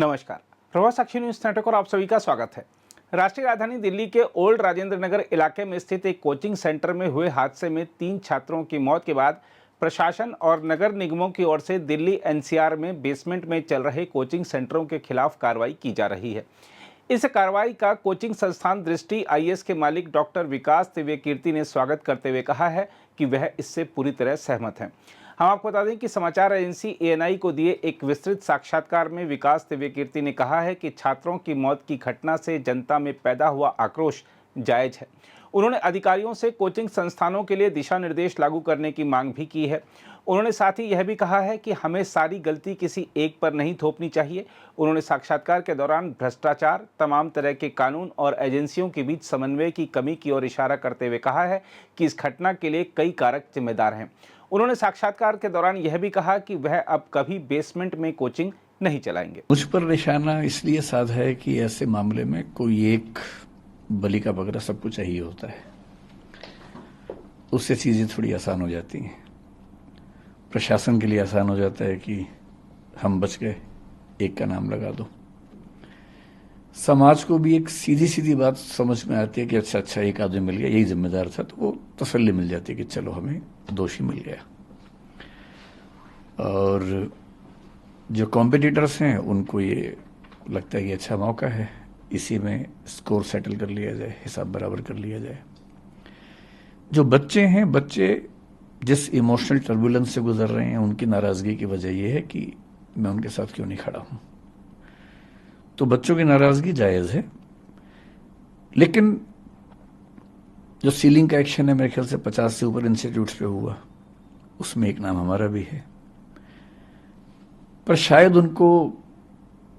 नमस्कार। प्रभात साक्षी news network और आप सभी का स्वागत है। राष्ट्रीय राजधानी दिल्ली के ओल्ड राजेंद्र नगर इलाके में स्थित एक कोचिंग सेंटर में हुए हादसे में 3 छात्रों की मौत के बाद प्रशासन और नगर निगमों की ओर से दिल्ली एनसीआर में बेसमेंट में चल रहे कोचिंग सेंटरों के खिलाफ कार्रवाई की जा रही है। इस कार्रवाई का कोचिंग संस्थान दृष्टि आईएएस के मालिक डॉक्टर विकास दिव्य कीर्ति ने स्वागत करते हुए कहा है कि वह इससे पूरी तरह सहमत हैं। हम आपको बता दें कि समाचार एजेंसी एएनआई को दिए एक विस्तृत साक्षात्कार में विकास दिव्य कीर्ति ने कहा है कि छात्रों की मौत की घटना से जनता में पैदा हुआ आक्रोश जायज है। उन्होंने अधिकारियों से कोचिंग संस्थानों के लिए दिशा निर्देश लागू करने की मांग भी की है। उन्होंने साथ ही यह भी कहा है कि हमें सारी गलती किसी एक पर नहीं थोपनी चाहिए। उन्होंने साक्षात्कार के दौरान भ्रष्टाचार, तमाम तरह के कानून और एजेंसियों के बीच समन्वय की कमी की ओर इशारा करते हुए कहा है कि इस घटना के लिए कई कारक जिम्मेदार हैं। उन्होंने साक्षात्कार के दौरान यह भी कहा कि वह अब कभी बेसमेंट में कोचिंग नहीं चलाएंगे। मुझ पर निशाना इसलिए साधा है कि ऐसे मामले में कोई एक बलि का बकरा सबको चाहिए होता है, उससे चीजें थोड़ी आसान हो जाती हैं। प्रशासन के लिए आसान हो जाता है कि हम बच गए, एक का नाम लगा दो। समाज को भी एक सीधी सीधी बात समझ में आती है कि अच्छा एक आदमी मिल गया, यही जिम्मेदार था, तो वो तसल्ली मिल जाती है कि चलो हमें दोषी मिल गया। और जो कॉम्पिटिटर्स हैं उनको ये लगता है कि अच्छा मौका है, इसी में स्कोर सेटल कर लिया जाए, हिसाब बराबर कर लिया जाए। जो बच्चे हैं, बच्चे जिस इमोशनल टर्बुलेंस से गुजर रहे हैं, उनकी नाराजगी की वजह यह है कि मैं उनके साथ क्यों नहीं खड़ा हूं। तो बच्चों की नाराजगी जायज है, लेकिन जो सीलिंग का एक्शन है, मेरे ख्याल से 50 से ऊपर इंस्टीट्यूट्स पे हुआ, उसमें एक नाम हमारा भी है। पर शायद उनको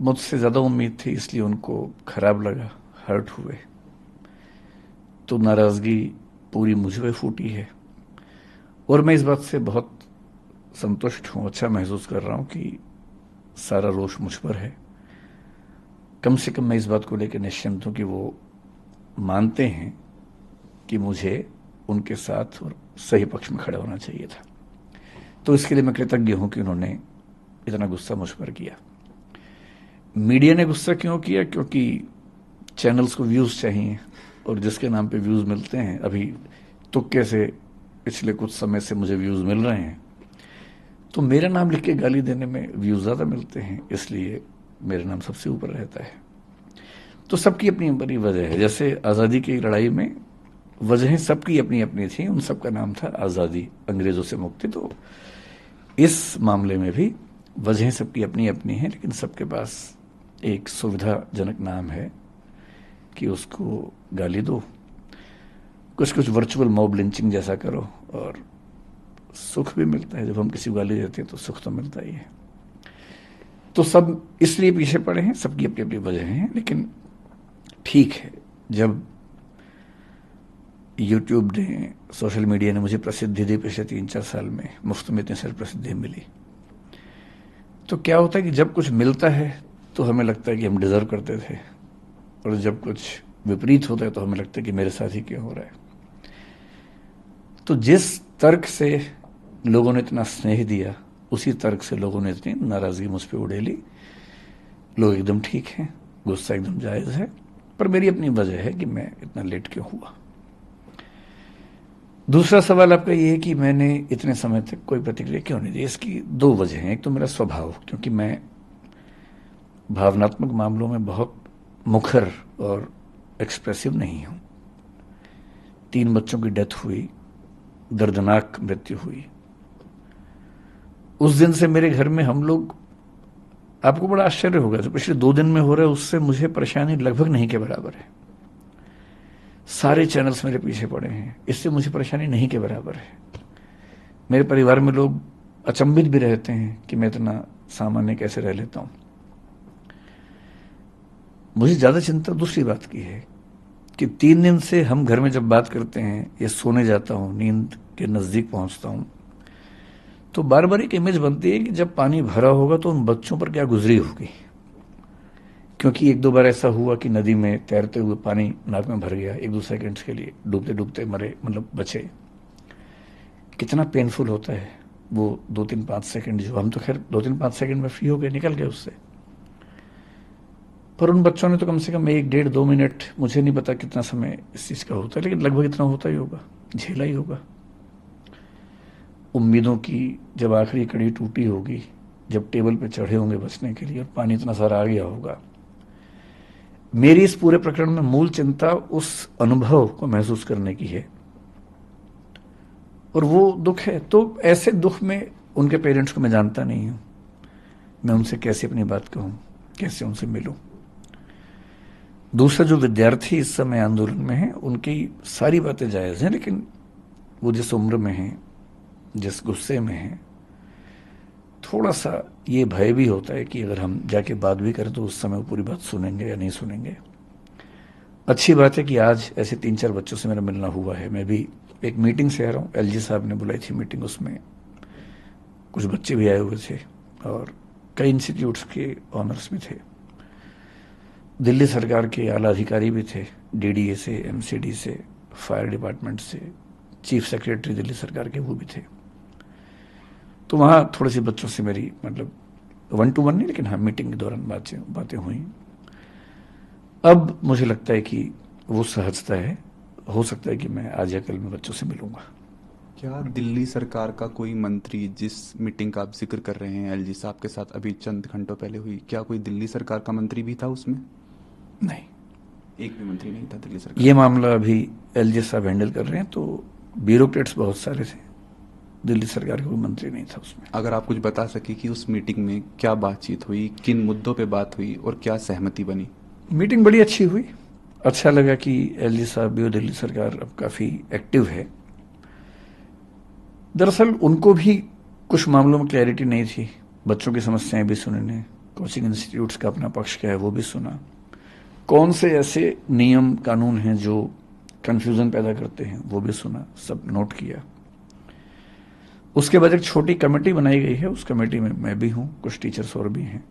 मुझसे ज्यादा उम्मीद थी, इसलिए उनको खराब लगा, हर्ट हुए, तो नाराजगी पूरी मुझ पे फूटी है। और मैं इस बात से बहुत संतुष्ट हूं, अच्छा महसूस कर रहा हूं कि सारा रोष मुझ पर है। कम से कम मैं इस बात को लेकर निश्चिंत हूं कि वो मानते हैं कि मुझे उनके साथ और सही पक्ष में खड़ा होना चाहिए था। तो इसके लिए मैं कृतज्ञ हूं कि उन्होंने इतना गुस्सा मुझ पर किया। मीडिया ने गुस्सा क्यों किया? क्योंकि चैनल्स को व्यूज चाहिए, और जिसके नाम पे व्यूज मिलते हैं, अभी तुक्के से पिछले कुछ समय से मुझे व्यूज मिल रहे हैं, तो मेरा नाम लिख के गाली देने में व्यूज ज्यादा मिलते हैं, इसलिए मेरा नाम सबसे ऊपर रहता है। तो सबकी अपनी अपनी वजह है। जैसे आजादी की लड़ाई में वजहें सबकी अपनी अपनी थी, उन सबका नाम था आजादी, अंग्रेजों से मुक्ति। तो इस मामले में भी वजहें सबकी अपनी अपनी हैं, लेकिन सबके पास एक सुविधाजनक नाम है कि उसको गाली दो, कुछ वर्चुअल मॉब लिंचिंग जैसा करो, और सुख भी मिलता है। जब हम किसी को गाली देते हैं तो सुख तो मिलता ही है। तो सब इसलिए पीछे पड़े हैं, सबकी अपनी अपनी वजह हैं, लेकिन ठीक है, जब यूट्यूब ने, सोशल मीडिया ने मुझे प्रसिद्धि दी पिछले 3-4 साल में, मुफ्त में इतनी सारी प्रसिद्धि मिली, तो क्या होता है कि जब कुछ मिलता है तो हमें लगता है कि हम डिजर्व करते थे, और जब कुछ विपरीत होता है तो हमें लगता है कि मेरे साथ ही क्यों हो रहा है। तो जिस तर्क से लोगों ने इतना स्नेह दिया, उसी तर्क से लोगों ने इतनी नाराजगी मुझ पर उड़ेली। लोग एकदम ठीक हैं, गुस्सा एकदम जायज है, पर मेरी अपनी वजह है कि मैं इतना लेट क्यों हुआ। दूसरा सवाल आपका यह है कि मैंने इतने समय तक कोई प्रतिक्रिया क्यों नहीं दी। इसकी 2 वजह हैं। एक तो मेरा स्वभाव, क्योंकि मैं भावनात्मक मामलों में बहुत मुखर और एक्सप्रेसिव नहीं हूं। 3 बच्चों की डेथ हुई, दर्दनाक मृत्यु हुई, उस दिन से मेरे घर में हम लोग, आपको बड़ा आश्चर्य होगा, जो पिछले 2 दिन में हो रहा है उससे मुझे परेशानी लगभग नहीं के बराबर है। सारे चैनल्स मेरे पीछे पड़े हैं, इससे मुझे परेशानी नहीं के बराबर है। मेरे परिवार में लोग अचंभित भी रहते हैं कि मैं इतना सामान्य कैसे रह लेता हूं। मुझे ज्यादा चिंता दूसरी बात की है कि 3 दिन से हम घर में जब बात करते हैं या सोने जाता हूं, नींद के नजदीक पहुंचता हूं, तो बार बार एक इमेज बनती है कि जब पानी भरा होगा तो उन बच्चों पर क्या गुजरी होगी। क्योंकि 1-2 बार ऐसा हुआ कि नदी में तैरते हुए पानी नाक में भर गया, 1-2 सेकंड्स के लिए डूबते डूबते मरे, मतलब बचे। कितना पेनफुल होता है वो 2-3-5 सेकंड, जो हम तो खैर 2-3-5 सेकंड में फ्री हो गए, निकल गए उससे। पर उन बच्चों ने तो कम से कम 1, 1.5, 2 मिनट, मुझे नहीं पता कितना समय इस चीज़ का होता है, लेकिन लगभग इतना होता ही होगा, झेला ही होगा। उम्मीदों की जब आखिरी कड़ी टूटी होगी, जब टेबल पे चढ़े होंगे बचने के लिए और पानी इतना सारा आ गया होगा। मेरी इस पूरे प्रकरण में मूल चिंता उस अनुभव को महसूस करने की है, और वो दुख है। तो ऐसे दुख में उनके पेरेंट्स को मैं जानता नहीं हूं, मैं उनसे कैसे अपनी बात कहूं, कैसे उनसे मिलूं। दूसरा, जो विद्यार्थी इस समय आंदोलन में हैं, उनकी सारी बातें जायज हैं, लेकिन वो जिस उम्र में हैं, जिस गुस्से में हैं, थोड़ा सा ये भय भी होता है कि अगर हम जाके बात भी करें तो उस समय वो पूरी बात सुनेंगे या नहीं सुनेंगे। अच्छी बात है कि आज ऐसे 3-4 बच्चों से मेरा मिलना हुआ है। मैं भी एक मीटिंग से आ रहा हूँ, एलजी साहब ने बुलाई थी मीटिंग, उसमें कुछ बच्चे भी आए हुए थे और कई इंस्टीट्यूट्स के ऑनर्स भी थे, दिल्ली सरकार के आला अधिकारी भी थे, डीडीए से, एमसीडी से, फायर डिपार्टमेंट से, चीफ सेक्रेटरी दिल्ली सरकार के वो भी थे। तो वहाँ थोड़े से बच्चों से मेरी मतलब 1-to-1 नहीं, लेकिन हाँ मीटिंग के दौरान बातें हुई। अब मुझे लगता है कि वो सहजता है, हो सकता है कि मैं आज या कल में बच्चों से मिलूंगा। क्या दिल्ली सरकार का कोई मंत्री, जिस मीटिंग का आप जिक्र कर रहे हैं एलजी साहब के साथ अभी चंद घंटों पहले हुई, क्या कोई दिल्ली सरकार का मंत्री भी था उसमें? नहीं, एक भी मंत्री नहीं था दिल्ली सरकार। ये मामला अभी एलजी साहब हैंडल कर रहे हैं, तो ब्यूरोक्रेट्स बहुत सारे थे, दिल्ली सरकार का कोई मंत्री नहीं था उसमें। अगर आप कुछ बता सके कि उस मीटिंग में क्या बातचीत हुई, किन मुद्दों पे बात हुई और क्या सहमति बनी? मीटिंग बड़ी अच्छी हुई, अच्छा लगा कि एलजी साहब भी और दिल्ली सरकार अब काफ़ी एक्टिव है। दरअसल उनको भी कुछ मामलों में क्लैरिटी नहीं थी, बच्चों की समस्याएं भी सुनने, कोचिंग इंस्टीट्यूट्स का अपना पक्ष क्या है वो भी सुना, कौन से ऐसे नियम कानून हैं जो कन्फ्यूज़न पैदा करते हैं वो भी सुना, सब नोट किया। उसके बाद एक छोटी कमेटी बनाई गई है, उस कमेटी में मैं भी हूँ, कुछ टीचर्स और भी हैं।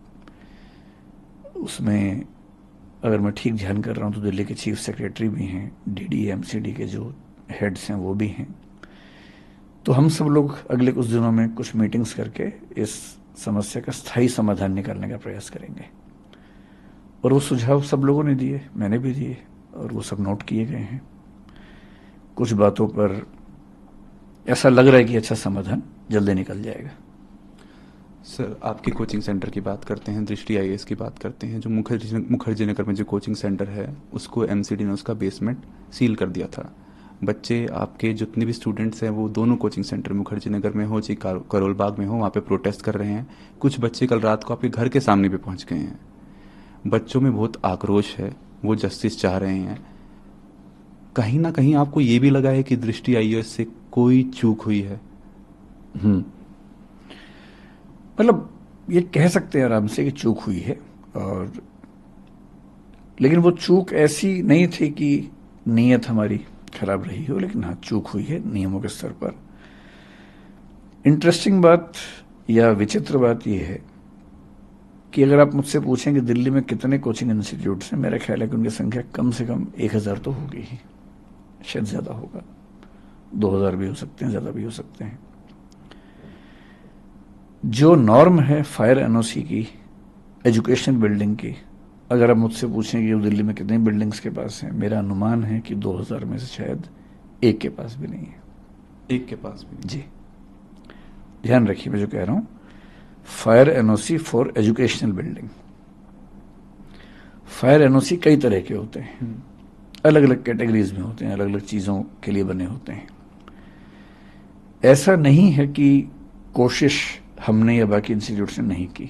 उसमें अगर मैं ठीक ध्यान कर रहा हूँ तो दिल्ली के चीफ सेक्रेटरी भी हैं, डीडी एमसीडी के जो हेड्स हैं वो भी हैं। तो हम सब लोग अगले कुछ दिनों में कुछ मीटिंग्स करके इस समस्या का स्थायी समाधान निकालने का प्रयास करेंगे। और वो सुझाव सब लोगों ने दिए, मैंने भी दिए, और वो सब नोट किए गए हैं। कुछ बातों पर ऐसा लग रहा है कि अच्छा समाधान जल्दी निकल जाएगा। सर, आपके कोचिंग सेंटर की बात करते हैं, दृष्टि आईएएस की बात करते हैं। जो मुखर्जी नगर में जो कोचिंग सेंटर है उसको एमसीडी ने उसका बेसमेंट सील कर दिया था। बच्चे आपके जितने भी स्टूडेंट्स हैं वो दोनों कोचिंग सेंटर मुखर्जी नगर में हो चाहे करोल बाग में हो, वहाँ पे प्रोटेस्ट कर रहे हैं। कुछ बच्चे कल रात को आपके घर के सामने भी पहुँच गए हैं। बच्चों में बहुत आक्रोश है, वो जस्टिस चाह रहे हैं। कहीं ना कहीं आपको ये भी लगा है कि दृष्टि आईएएस से कोई चूक हुई है? मतलब ये कह सकते हैं आराम से कि चूक हुई है, और लेकिन वो चूक ऐसी नहीं थी कि नीयत हमारी खराब रही हो, लेकिन हाँ चूक हुई है नियमों के स्तर पर। इंटरेस्टिंग बात या विचित्र बात यह है कि अगर आप मुझसे पूछें कि दिल्ली में कितने कोचिंग इंस्टीट्यूट्स हैं, मेरा ख्याल है कि उनकी संख्या कम से कम 1000 तो होगी ही, शायद ज़्यादा होगा, 2000 भी हो सकते हैं, ज़्यादा भी हो सकते हैं। जो नॉर्म है फायर एनओसी की, एजुकेशन बिल्डिंग की, अगर आप मुझसे पूछें कि दिल्ली में कितनी बिल्डिंग्स के पास हैं, मेरा अनुमान है कि 2000 में से शायद एक के पास भी नहीं है। एक के पास भी? जी, ध्यान रखिए मैं जो कह रहा हूं, fire NOC for educational building. Fire NOC कई तरह के होते हैं, अलग अलग कैटेगरीज में होते हैं, अलग अलग चीज़ों के लिए बने होते हैं। ऐसा नहीं है कि कोशिश हमने या बाकी इंस्टीट्यूट्स ने नहीं की,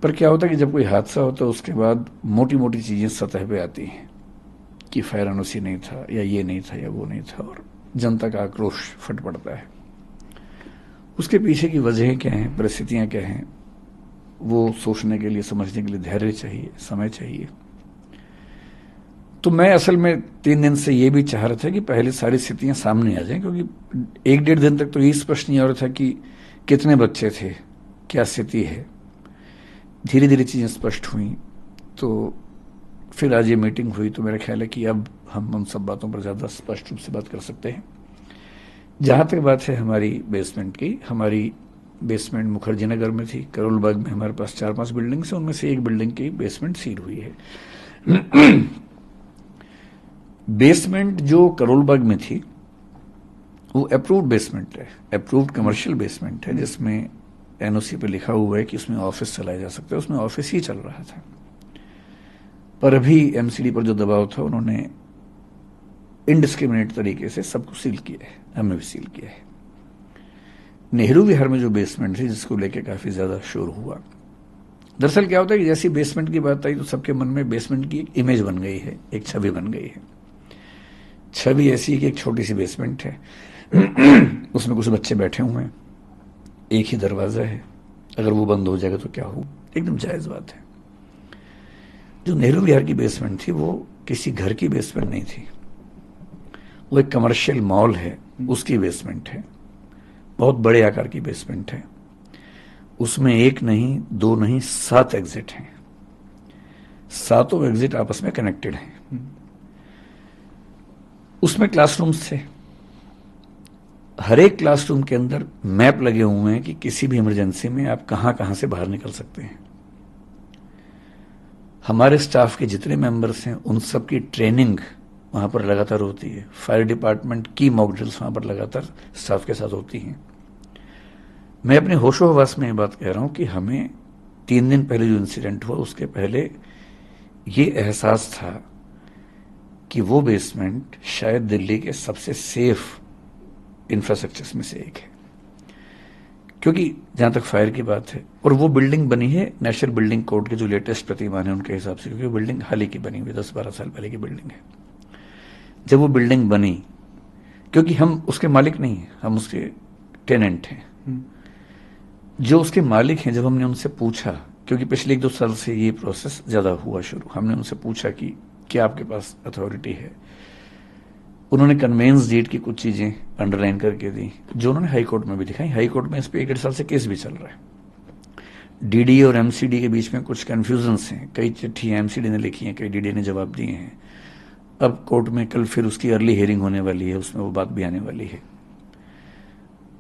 पर क्या होता है कि जब कोई हादसा होता है उसके बाद मोटी मोटी चीज़ें सतह पे आती हैं कि फायर एनओसी नहीं था, या ये नहीं था, या वो नहीं था, और जनता का आक्रोश फट पड़ता है। उसके पीछे की वजहें क्या हैं, परिस्थितियां क्या हैं, वो सोचने के लिए, समझने के लिए धैर्य चाहिए, समय चाहिए। तो मैं असल में 3 दिन से ये भी चाह रहा था कि पहले सारी स्थितियां सामने आ जाएं, क्योंकि 1-1.5 दिन तक तो ये स्पष्ट नहीं हो रहा था कि कितने बच्चे थे, क्या स्थिति है। धीरे धीरे चीज़ें स्पष्ट हुई, तो फिर आज ये मीटिंग हुई, तो मेरा ख्याल है कि अब हम उन सब बातों पर ज़्यादा स्पष्ट रूप से बात कर सकते हैं। जहाँ तक बात है हमारी बेसमेंट की, हमारी बेसमेंट मुखर्जी नगर में थी। करोल बाग में हमारे पास 4-5 बिल्डिंग्स हैं, उनमें से एक बिल्डिंग की बेसमेंट सील हुई है। बेसमेंट जो करोल बाग में थी वो अप्रूव्ड बेसमेंट है, अप्रूव्ड कमर्शियल बेसमेंट है, जिसमें एनओसी पे लिखा हुआ है कि उसमें ऑफिस चलाया जा सकता है। उसमें ऑफिस ही चल रहा था, पर अभी एमसीडी पर जो दबाव था उन्होंने इनडिस्क्रिमिनेट तरीके से सबको सील किया है, हमें भी सील किया है। नेहरू विहार में जो बेसमेंट थी, जिसको लेके काफी ज्यादा शोर हुआ, दरअसल क्या होता है कि जैसी बेसमेंट की बात आई तो सबके मन में बेसमेंट की एक इमेज बन गई है, एक छवि बन गई है। छवि ऐसी है कि एक छोटी सी बेसमेंट है, उसमें कुछ बच्चे बैठे हुए हैं, एक ही दरवाजा है, अगर वो बंद हो जाएगा तो क्या हो। एकदम जायज बात है। जो नेहरू विहार की बेसमेंट थी वो किसी घर की बेसमेंट नहीं थी, वो एक कमर्शियल मॉल है, उसकी बेसमेंट है। बहुत बड़े आकार की बेसमेंट है, उसमें एक नहीं, दो नहीं, 7 एग्जिट हैं। 7 एग्जिट आपस में कनेक्टेड हैं। उसमें क्लासरूम्स थे, हर एक क्लासरूम के अंदर मैप लगे हुए हैं कि किसी भी इमरजेंसी में आप कहां कहां से बाहर निकल सकते हैं। हमारे स्टाफ के जितने मेंबर्स हैं उन सब की ट्रेनिंग वहां पर लगातार होती है। फायर डिपार्टमेंट की मॉक ड्रिल्स वहां पर लगातार स्टाफ के साथ होती हैं। मैं अपने होशो हवास में ये बात कह रहा हूं कि हमें 3 दिन पहले जो इंसिडेंट हुआ उसके पहले ये एहसास था कि वो बेसमेंट शायद दिल्ली के सबसे सेफ इंफ्रास्ट्रक्चर्स में से एक है, क्योंकि जहां तक फायर की बात है, और वो बिल्डिंग बनी है नेशनल बिल्डिंग कोड के जो लेटेस्ट प्रतिमान है उनके हिसाब से, क्योंकि वो बिल्डिंग हाल ही की बनी हुई 10-12 साल पहले की बिल्डिंग है। जब वो बिल्डिंग बनी, क्योंकि हम उसके मालिक नहीं हैं, हम उसके टेनेंट हैं, जो उसके मालिक हैं, जब हमने उनसे पूछा, क्योंकि पिछले 1-2 साल से ये प्रोसेस ज्यादा हुआ शुरू, हमने उनसे पूछा कि क्या आपके पास अथॉरिटी है। उन्होंने कन्वेंस डेट की कुछ चीजें अंडरलाइन करके दी, जो उन्होंने हाई कोर्ट में भी दिखाई। हाई कोर्ट में इस पे 1-1.5 साल से केस भी चल रहा है। डीडी और एमसीडी के बीच में कुछ कंफ्यूजन्स हैं, कई चिट्ठियां एमसीडी ने लिखी हैं, कई डीडी ने जवाब दिए हैं। अब कोर्ट में कल फिर उसकी अर्ली हियरिंग होने वाली है, उसमें वो बात भी आने वाली है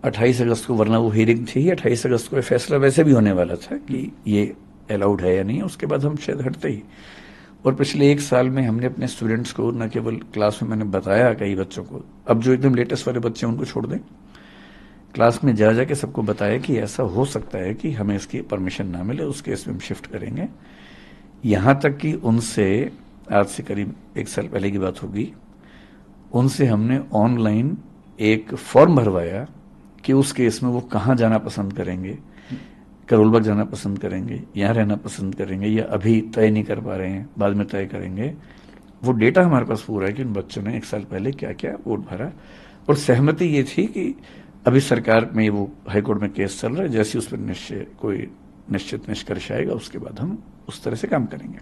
28 अगस्त को, वरना वो हियरिंग थी 28 अगस्त को, फैसला वैसे भी होने वाला था कि ये अलाउड है या नहीं, उसके बाद हम शायद हटते ही। और पिछले 1 साल में हमने अपने स्टूडेंट्स को न केवल क्लास में मैंने बताया कई बच्चों को, अब जो एकदम लेटेस्ट वाले बच्चे उनको छोड़ दें, क्लास में जा जाके सबको बताया कि ऐसा हो सकता है कि हमें इसकी परमिशन ना मिले, उस केस में हम शिफ्ट करेंगे। यहां तक कि उनसे आज से करीब 1 साल पहले की बात होगी, उनसे हमने ऑनलाइन एक फॉर्म भरवाया कि उस केस में वो कहां जाना पसंद करेंगे, करोल बाग जाना पसंद करेंगे, यहां रहना पसंद करेंगे, या अभी तय नहीं कर पा रहे हैं, बाद में तय करेंगे। वो डेटा हमारे पास पूरा है कि उन बच्चों ने 1 साल पहले क्या क्या वोट भरा, और सहमति ये थी कि अभी सरकार में वो हाईकोर्ट में केस चल रहा है, जैसे उस पर कोई निश्चित निष्कर्ष आएगा उसके बाद हम उस तरह से काम करेंगे।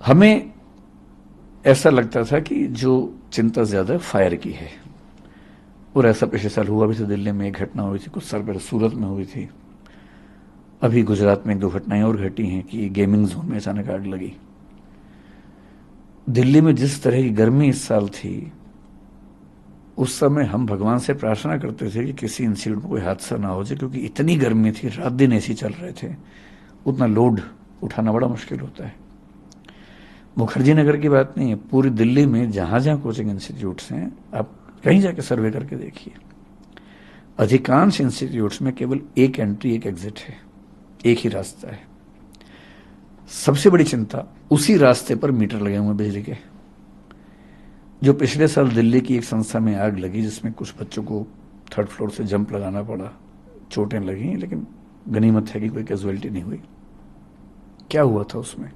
हमें ऐसा लगता था कि जो चिंता ज्यादा फायर की है, और ऐसा पिछले साल हुआ भी था। दिल्ली में एक घटना हुई थी, कुछ साल पहले सूरत में हुई थी, अभी गुजरात में 1-2 घटनाएं और घटी हैं कि गेमिंग जोन में अचानक आग लगी। दिल्ली में जिस तरह की गर्मी इस साल थी, उस समय हम भगवान से प्रार्थना करते थे कि किसी इंसिडेंट में कोई हादसा ना हो जाए, क्योंकि इतनी गर्मी थी, रात दिन एसी चल रहे थे, उतना लोड उठाना बड़ा मुश्किल होता है। मुखर्जी नगर की बात नहीं है, पूरी दिल्ली में जहां जहां कोचिंग इंस्टीट्यूट्स हैं, आप कहीं जाके सर्वे करके देखिए, अधिकांश इंस्टीट्यूट्स में केवल एक एंट्री एक एग्जिट है, एक ही रास्ता है। सबसे बड़ी चिंता, उसी रास्ते पर मीटर लगे हुए बिजली के। जो पिछले साल दिल्ली की एक संस्था में आग लगी, जिसमें कुछ बच्चों को 3rd फ्लोर से जंप लगाना पड़ा, चोटें लगी, लेकिन गनीमत है कि कोई कैजुअलिटी नहीं हुई। क्या हुआ था उसमें?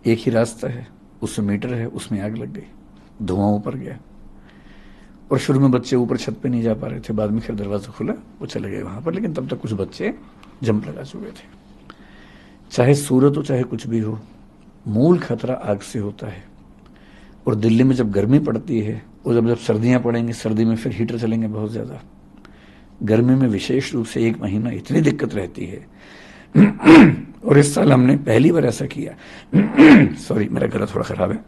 एक ही रास्ता है, उसमें मीटर है, उसमें आग लग गई, धुआं ऊपर गया, और शुरू में बच्चे ऊपर छत पे नहीं जा पा रहे थे, बाद में खैर दरवाजा खुला, वो चले गए वहां पर, लेकिन तब तक कुछ बच्चे जंप लगा चुके थे। चाहे सूरत हो चाहे कुछ भी हो, मूल खतरा आग से होता है। और दिल्ली में जब गर्मी पड़ती है, और जब सर्दियां पड़ेंगी, सर्दी में फिर हीटर चलेंगे बहुत ज्यादा, गर्मी में विशेष रूप से 1 महीना इतनी दिक्कत रहती है। और इस साल हमने पहली बार ऐसा किया, सॉरी मेरा गला थोड़ा खराब है,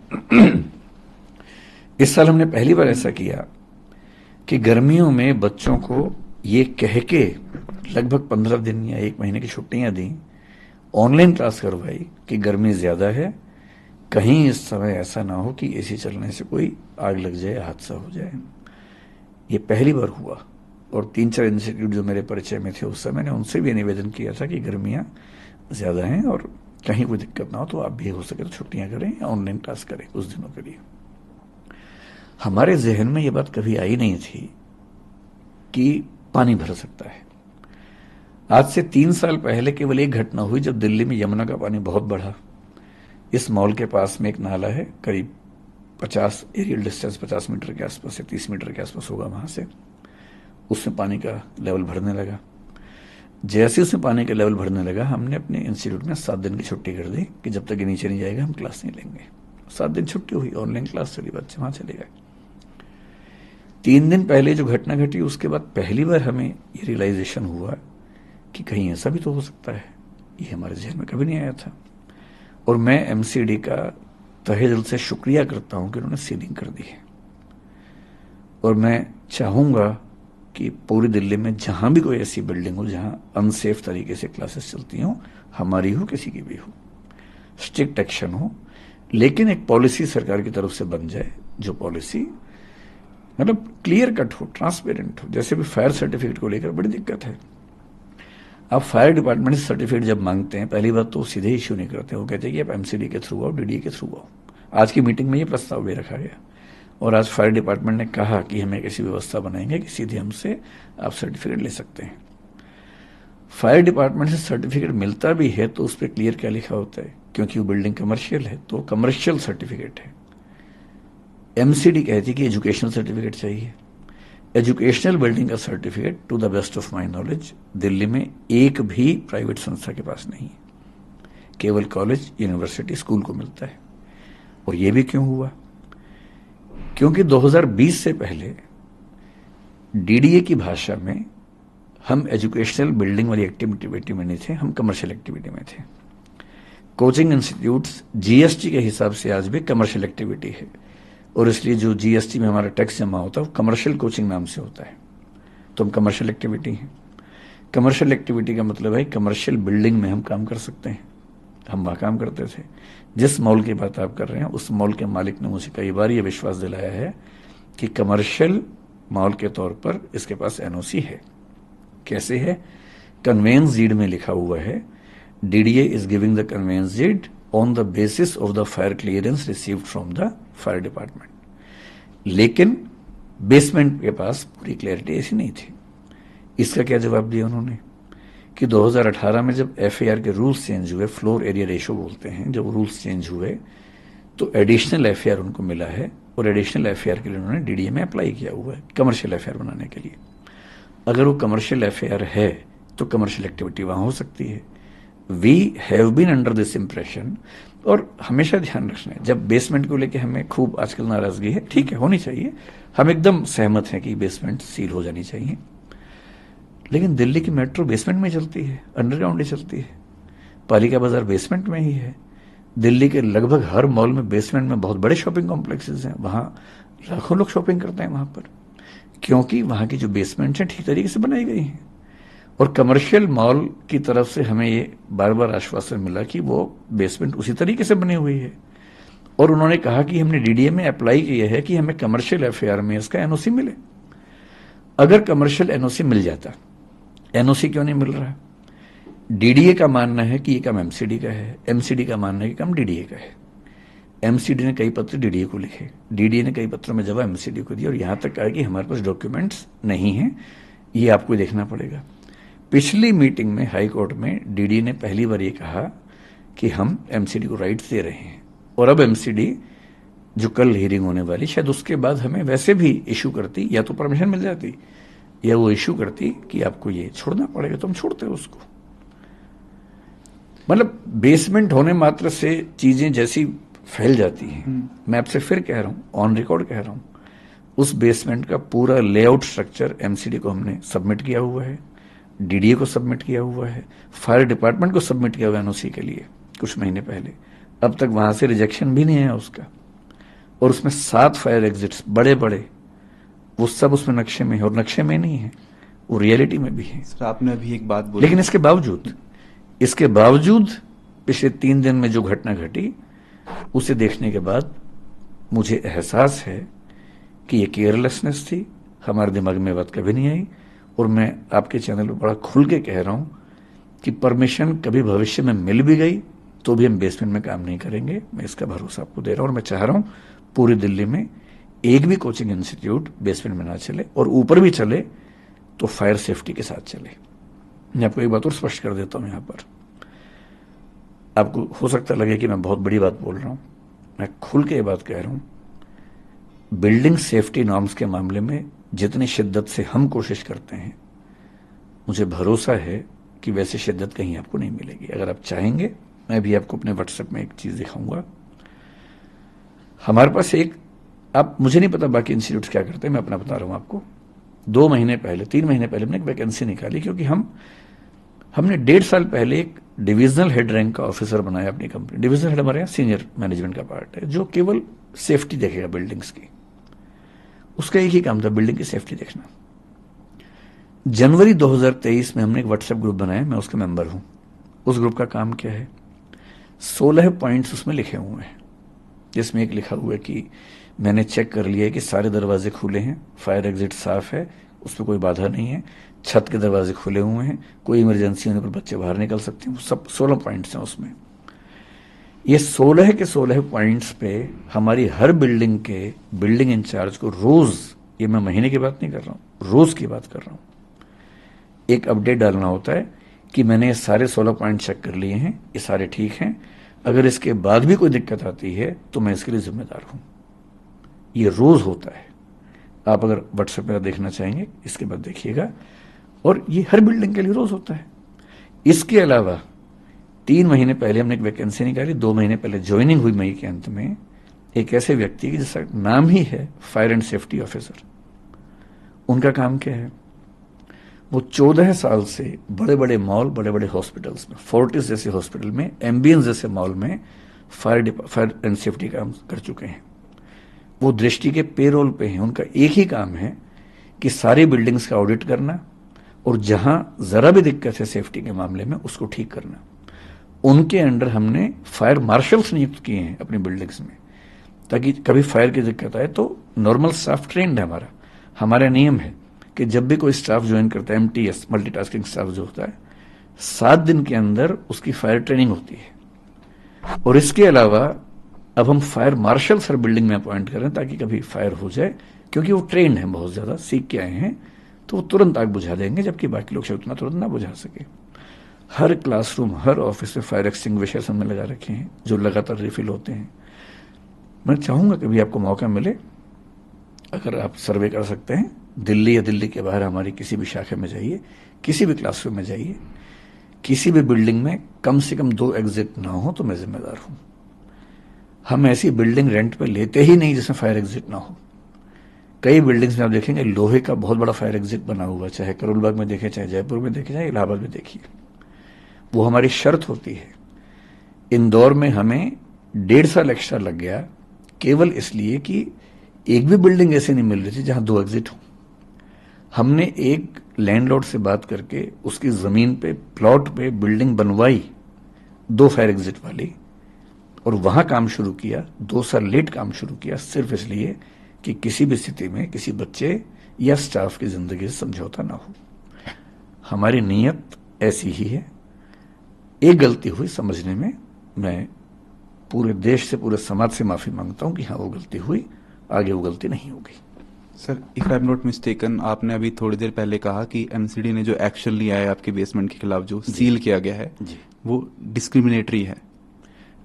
इस साल हमने पहली बार ऐसा किया कि गर्मियों में बच्चों को ये कह के लगभग 15 दिन या 1 महीने की छुट्टियां दी, ऑनलाइन क्लास करवाई कि गर्मी ज्यादा है, कहीं इस समय ऐसा ना हो कि एसी चलने से कोई आग लग जाए, हादसा हो जाए। ये पहली बार हुआ। और 3-4 इंस्टीट्यूट जो मेरे परिचय में थे उस समय, मैंने उनसे भी निवेदन किया था कि गर्मियां ज्यादा हैं और कहीं कोई दिक्कत ना हो तो आप भी हो सके तो छुट्टियां करें या ऑनलाइन क्लास करें कुछ दिनों के लिए। हमारे जहन में ये बात कभी आई नहीं थी कि पानी भर सकता है। आज से 3 साल पहले केवल एक घटना हुई जब दिल्ली में यमुना का पानी बहुत बढ़ा। इस मॉल के पास में एक नाला है, करीब 50 एरियल डिस्टेंस 50 मीटर के आसपास या 30 मीटर के आसपास होगा, वहां से उसमें पानी का लेवल भरने लगा। जैसे उसमें पानी का लेवल भरने लगा, हमने अपने इंस्टीट्यूट में 7 दिन की छुट्टी कर दी कि जब तक ये नीचे नहीं जाएगा हम क्लास नहीं लेंगे। 7 दिन छुट्टी हुई, ऑनलाइन क्लास चली, बच्चे वहां चले गए। 3 दिन पहले जो घटना घटी उसके बाद पहली बार हमें ये रियलाइजेशन हुआ कि कहीं ऐसा भी तो हो सकता है। ये हमारे जहन में कभी नहीं आया था। और मैं एमसीडी का तहे दिल से शुक्रिया करता हूं कि उन्होंने सीलिंग कर दी है। और मैं चाहूंगा कि पूरी दिल्ली में जहां भी कोई ऐसी बिल्डिंग हो जहां अनसेफ तरीके से क्लासेस चलती हों, हमारी हो किसी की भी हो, स्ट्रिक्ट एक्शन हो, लेकिन एक पॉलिसी सरकार की तरफ से बन जाए जो पॉलिसी मतलब क्लियर कट हो, ट्रांसपेरेंट हो। जैसे भी फायर सर्टिफिकेट को लेकर बड़ी दिक्कत है। आप फायर डिपार्टमेंट से सर्टिफिकेट जब मांगते हैं, पहली बात तो सीधे इश्यू नहीं करते, वो कहते हैं कि आप एमसीडी के थ्रू आओ, डीडीए के थ्रू आओ। आज की मीटिंग में ये प्रस्ताव भी रखा गया और आज फायर डिपार्टमेंट ने कहा कि हमें ऐसी व्यवस्था बनाएंगे कि सीधे हमसे आप सर्टिफिकेट ले सकते हैं। फायर डिपार्टमेंट से सर्टिफिकेट मिलता भी है तो उस पर क्लियर क्या लिखा होता है, क्योंकि वो बिल्डिंग कमर्शियल है तो कमर्शियल सर्टिफिकेट है। एमसीडी कहती है कि एजुकेशनल सर्टिफिकेट चाहिए। एजुकेशनल बिल्डिंग का certificate to the best of my knowledge Delhi में एक भी प्राइवेट संस्था के पास नहीं है, केवल कॉलेज, यूनिवर्सिटी, स्कूल को मिलता है। और यह भी क्यों हुआ? क्योंकि 2020 से पहले डीडीए की भाषा में हम एजुकेशनल बिल्डिंग वाली एक्टिविटी में नहीं थे, हम कमर्शियल एक्टिविटी में थे। कोचिंग इंस्टीट्यूट्स जीएसटी के हिसाब से आज भी कमर्शियल एक्टिविटी है और इसलिए जो जीएसटी में हमारा टैक्स जमा होता है वो कमर्शियल कोचिंग नाम से होता है, तो हम कमर्शियल एक्टिविटी हैं। कमर्शियल एक्टिविटी का मतलब है कमर्शियल बिल्डिंग में हम काम कर सकते हैं। हम वहाँ काम करते थे। जिस मॉल की बात आप कर रहे हैं उस मॉल के मालिक ने मुझे कई बार ये विश्वास दिलाया है कि कमर्शियल मॉल के तौर पर इसके पास एनओसी है। कैसे है? कन्वेंस डीड में लिखा हुआ है, DDA is giving the conveyance deed on the basis of the fire clearance received from the fire department. लेकिन बेसमेंट के पास पूरी क्लैरिटी ऐसी नहीं थी। इसका क्या जवाब दिया उन्होंने कि 2018 में जब एफएआर के रूल्स चेंज हुए, फ्लोर एरिया रेशो बोलते हैं, जब रूल्स चेंज हुए तो एडिशनल एफएआर उनको मिला है और एडिशनल एफएआर के लिए उन्होंने डीडीए में अप्लाई किया हुआ है कमर्शियल एफएआर बनाने के लिए। अगर वो कमर्शियल एफएआर है तो कमर्शियल एक्टिविटी वहां हो सकती है। We have been under this impression. और हमेशा ध्यान रखना है, जब बेसमेंट को लेके हमें खूब आजकल नाराजगी है, ठीक है होनी चाहिए, हम एकदम सहमत हैं कि बेसमेंट सील हो जानी चाहिए, लेकिन दिल्ली की मेट्रो बेसमेंट में चलती है, अंडरग्राउंड ही चलती है। पालिका बाजार बेसमेंट में ही है। दिल्ली के लगभग हर मॉल में बेसमेंट में बहुत बड़े शॉपिंग कॉम्प्लेक्सेस हैं, वहां लाखों लोग शॉपिंग करते हैं वहां पर, क्योंकि वहां की जो बेसमेंट है ठीक तरीके से बनाई गई हैं। और कमर्शियल मॉल की तरफ से हमें ये बार बार आश्वासन मिला कि वो बेसमेंट उसी तरीके से बनी हुई है। और उन्होंने कहा कि हमने डीडीए में अप्लाई किया है कि हमें कमर्शियल एफएआर में इसका एनओसी मिले। अगर कमर्शियल एनओसी मिल जाता, एनओसी क्यों नहीं मिल रहा? डीडीए का मानना है कि ये काम एमसीडी का है, एमसीडी का मानना है कि काम डीडीए का है। एमसीडी ने कई पत्र डीडीए को लिखे, डीडीए ने कई पत्रों में जवाब एमसीडी को दिया और यहां तक कहा कि हमारे पास डॉक्यूमेंट्स नहीं है, ये आपको देखना पड़ेगा। पिछली मीटिंग में हाई कोर्ट में डीडीए ने पहली बार ये कहा कि हम एमसीडी को राइट्स दे रहे हैं और अब एमसीडी जो कल हियरिंग होने वाली, शायद उसके बाद हमें वैसे भी इशू करती, या तो परमिशन मिल जाती या वो इशू करती कि आपको ये छोड़ना पड़ेगा, तो हम छोड़ते उसको। मतलब बेसमेंट होने मात्र से चीजें जैसी फैल जाती हैं। मैं आपसे फिर कह रहा हूं, ऑन रिकॉर्ड कह रहा हूं, उस बेसमेंट का पूरा लेआउट स्ट्रक्चर एमसीडी को हमने सबमिट किया हुआ है, डीडीए को सबमिट किया हुआ है, फायर डिपार्टमेंट को सबमिट किया हुआ है एनओसी के लिए कुछ महीने पहले। अब तक वहां से रिजेक्शन भी नहीं है उसका। और उसमें 7 फायर एग्जिट्स बड़े बड़े, वो सब उसमें नक्शे में है और नक्शे में नहीं है, वो रियलिटी में भी है। सर आपने अभी एक बात बोली, लेकिन इसके बावजूद पिछले 3 दिन में जो घटना घटी, उसे देखने के बाद मुझे एहसास है कि ये केयरलेसनेस थी, हमारे दिमाग में बात कभी नहीं आई। और मैं आपके चैनल पर बड़ा खुल के कह रहा हूं कि परमिशन कभी भविष्य में मिल भी गई तो भी हम बेसमेंट में काम नहीं करेंगे। मैं इसका भरोसा आपको दे रहा हूं। और मैं चाह रहा हूं पूरी दिल्ली में एक भी कोचिंग इंस्टीट्यूट बेसमेंट में ना चले, और ऊपर भी चले तो फायर सेफ्टी के साथ चले। मैं आपको एक बात और स्पष्ट कर देता हूं यहां पर। आपको हो सकता लगे कि मैं बहुत बड़ी बात बोल रहा हूं, मैं खुल के ये बात कह रहा हूं। बिल्डिंग सेफ्टी नॉर्म्स के मामले में जितनी शिद्दत से हम कोशिश करते हैं, मुझे भरोसा है कि वैसी शिद्दत कहीं आपको नहीं मिलेगी। अगर आप चाहेंगे, मैं भी आपको अपने व्हाट्सएप में एक चीज दिखाऊंगा। हमारे पास आप मुझे नहीं पता बाकी इंस्टीट्यूट्स क्या करते हैं, मैं अपना बता रहा हूं आपको। 2 महीने पहले, 3 महीने पहले हमने एक वैकेंसी निकाली, क्योंकि हमने 1.5 साल पहले एक डिविजनल हेड रैंक का ऑफिसर बनाया अपनी कंपनी। डिविजनल हेड हमारे यहाँ सीनियर मैनेजमेंट का पार्ट है, जो केवल सेफ्टी देखेगा बिल्डिंग्स की। उसका एक ही काम था, बिल्डिंग की सेफ्टी देखना। जनवरी 2023 में हमने एक व्हाट्सएप ग्रुप बनाया, मैं उसका मेंबर हूं। उस ग्रुप का काम क्या है? 16 पॉइंट्स उसमें लिखे हुए हैं, जिसमें एक लिखा हुआ है कि मैंने चेक कर लिया है कि सारे दरवाजे खुले हैं, फायर एग्जिट साफ है, उसमें कोई बाधा नहीं है, छत के दरवाजे खुले हुए हैं, कोई इमरजेंसी होने पर बच्चे बाहर निकल सकते हैं। वो सब 16 पॉइंट्स हैं उसमें। ये 16 के 16 पॉइंट्स पे हमारी हर बिल्डिंग के बिल्डिंग इंचार्ज को रोज, ये मैं महीने की बात नहीं कर रहा हूं, रोज की बात कर रहा हूं, एक अपडेट डालना होता है कि मैंने ये सारे 16 पॉइंट चेक कर लिए हैं, ये सारे ठीक हैं, अगर इसके बाद भी कोई दिक्कत आती है तो मैं इसके लिए जिम्मेदार हूं। ये रोज होता है। आप अगर व्हाट्सएप पर देखना चाहेंगे, इसके बाद देखिएगा। और ये हर बिल्डिंग के लिए रोज होता है। इसके अलावा 3 महीने पहले हमने एक वैकेंसी निकाली, 2 महीने पहले ज्वाइनिंग हुई मई के अंत में, एक ऐसे व्यक्ति की जिसका नाम ही है फायर एंड सेफ्टी ऑफिसर। उनका काम क्या है? वो 14 साल से बड़े बड़े मॉल, बड़े बड़े हॉस्पिटल्स में, फोर्टिस जैसे हॉस्पिटल में, एम्बियंस जैसे मॉल में फायर एंड सेफ्टी काम कर चुके हैं। वो दृष्टि के पेरोल पे हैं। उनका एक ही काम है कि सारी बिल्डिंग्स का ऑडिट करना, और जहां जरा भी दिक्कत है सेफ्टी के मामले में उसको ठीक करना। उनके अंडर हमने फायर मार्शल्स नियुक्त किए हैं अपनी बिल्डिंग्स में, ताकि कभी फायर की दिक्कत आए तो नॉर्मल स्टाफ ट्रेंड है हमारा नियम है कि जब भी कोई स्टाफ ज्वाइन करता है, MTS मल्टीटास्किंग स्टाफ जो होता है, 7 दिन के अंदर उसकी फायर ट्रेनिंग होती है। और इसके अलावा अब हम फायर मार्शल हर बिल्डिंग में अपॉइंट करें, ताकि कभी फायर हो जाए, क्योंकि वो ट्रेंड है, बहुत ज्यादा सीख के आए हैं, तो वो तुरंत आग बुझा देंगे, जबकि बाकी लोग शायद उतना तुरंत ना बुझा सके। हर क्लासरूम, हर ऑफिस में फायर एक्सटिंग्विशर्स हमने लगा रखे हैं, जो लगातार रिफिल होते हैं। मैं चाहूंगा कभी आपको मौका मिले, अगर आप सर्वे कर सकते हैं, दिल्ली या दिल्ली के बाहर हमारी किसी भी शाखा में जाइए, किसी भी क्लासरूम में जाइए, किसी भी बिल्डिंग में कम से कम 2 एग्जिट ना हो तो मैं जिम्मेदार हूं। हम ऐसी बिल्डिंग रेंट पे लेते ही नहीं जिसमें फायर एग्जिट ना हो। कई बिल्डिंग्स में आप देखेंगे लोहे का बहुत बड़ा फायर एग्जिट बना हुआ, चाहे करोल बाग में देखे, चाहे जयपुर में देखे, चाहे इलाहाबाद में देखिए। वो हमारी शर्त होती है। इंदौर में हमें 1.5 साल एक्स्ट्रा लग गया, केवल इसलिए कि एक भी बिल्डिंग ऐसी नहीं मिल रही थी जहां 2 एग्जिट हो। हमने एक लैंडलॉर्ड से बात करके उसकी जमीन पे, प्लॉट पे बिल्डिंग बनवाई 2 फायर एग्जिट वाली, और वहां काम शुरू किया। 2 साल लेट काम शुरू किया, सिर्फ इसलिए कि किसी भी स्थिति में किसी बच्चे या स्टाफ की जिंदगी से समझौता ना हो। हमारी नीयत ऐसी ही है। एक गलती हुई समझने में, मैं पूरे देश से, पूरे समाज से माफी मांगता हूं कि हाँ वो गलती हुई, आगे वो गलती नहीं होगी। Sir, if I am not mistaken, आपने अभी थोड़ी देर पहले कहा कि MCD ने जो एक्शन लिया है आपके बेसमेंट के खिलाफ, जो सील किया गया है, वो डिस्क्रिमिनेटरी है।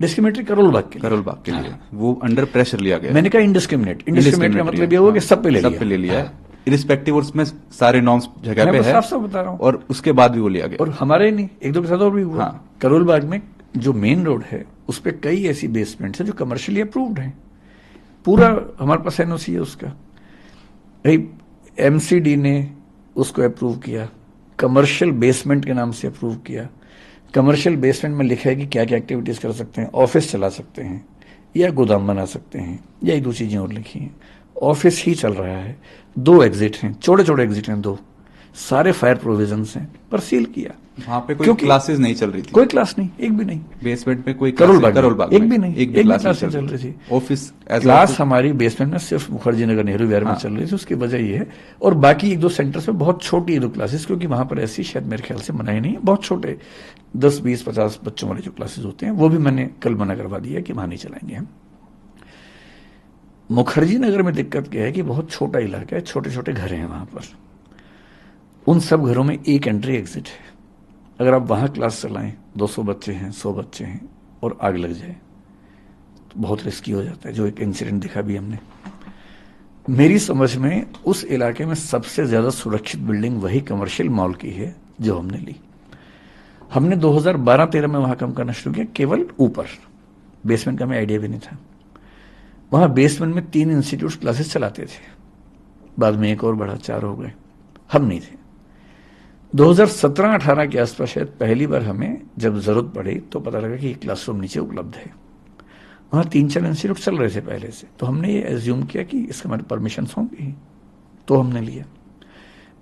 डिस्क्रिमिनेटरी करोल बाग के लिए वो अंडर प्रेशर लिया गया। मैंने कहा इनडिस्क्रिमिनेट का मतलब ये हुआ कि सब पे ले लिया है। इरिस्पेक्टिव, और उसमें सारे नॉर्म्स जगह पे है, साफ बता रहा हूं, और उसके बाद भी वो लिया गया। और हमारे नहीं, 1-2 के साथ और भी हुआ। करोल बाग में जो मेन रोड है उस पे कई ऐसी बेसमेंट्स है जो कमर्शियली अप्रूव्ड हैं, पूरा हमारे पास NOC है उसका। भाई MCD ने उसको अप्रूव किया, कमर्शियल बेसमेंट के नाम से अप्रूव किया। कमर्शियल बेसमेंट में लिखा है कि क्या क्या एक्टिविटीज कर सकते हैं, ऑफिस चला सकते हैं, या गोदाम बना सकते हैं, या 1-2 चीजें और लिखी हैं। ऑफिस ही चल रहा है, 2 एग्जिट हैं, छोटे छोटे एग्जिट हैं 2, सारे फायर प्रोविजंस हैं, पर सील किया। वहां पे कोई क्योंकि क्लासेस नहीं चल रही थी, कोई क्लास नहीं, एक भी नहीं। बेसमेंट में कोई करोल बाग में एक भी नहीं, एक भी क्लास नहीं चल रही थी। ऑफिस क्लास हमारी बेसमेंट में सिर्फ मुखर्जी नगर नेहरू विहार में हाँ। चल रही थी। उसकी वजह ये है, और बाकी एक दो सेंटर्स में बहुत छोटी 1-2 क्लासेस, क्योंकि वहां पर ऐसी शायद मेरे ख्याल से मनाही नहीं है, बहुत छोटे 10, 20, 50 बच्चों वाले जो क्लासेस होते हैं, वो भी मैंने कल मना करवा दिया कि वहां नहीं चलाएंगे हम। मुखर्जी नगर में दिक्कत क्या है कि बहुत छोटा इलाका है, छोटे छोटे घर हैं वहां पर। उन सब घरों में एक एंट्री एग्जिट है। अगर आप वहां क्लास चलाएं, 200 बच्चे हैं, 100 बच्चे हैं, और आग लग जाए तो बहुत रिस्की हो जाता है, जो एक इंसिडेंट दिखा भी हमने। मेरी समझ में उस इलाके में सबसे ज्यादा सुरक्षित बिल्डिंग वही कमर्शियल मॉल की है जो हमने ली। हमने 2012-13 में वहां काम करना शुरू किया, केवल ऊपर, बेसमेंट का हमें आइडिया भी नहीं था। वहां बेसमेंट में 3 इंस्टीट्यूट क्लासेस चलाते थे, बाद में एक और बढ़ा, 4 हो गए, हम नहीं थे। 2017-18 के आसपास शायद पहली बार हमें जब जरूरत पड़ी तो पता लगा कि क्लासरूम नीचे उपलब्ध है। वहां 3-4 इंस्टीट्यूट चल रहे थे पहले से, तो हमने ये एज्यूम किया कि इसके हमारे परमिशन होंगी, तो हमने लिया।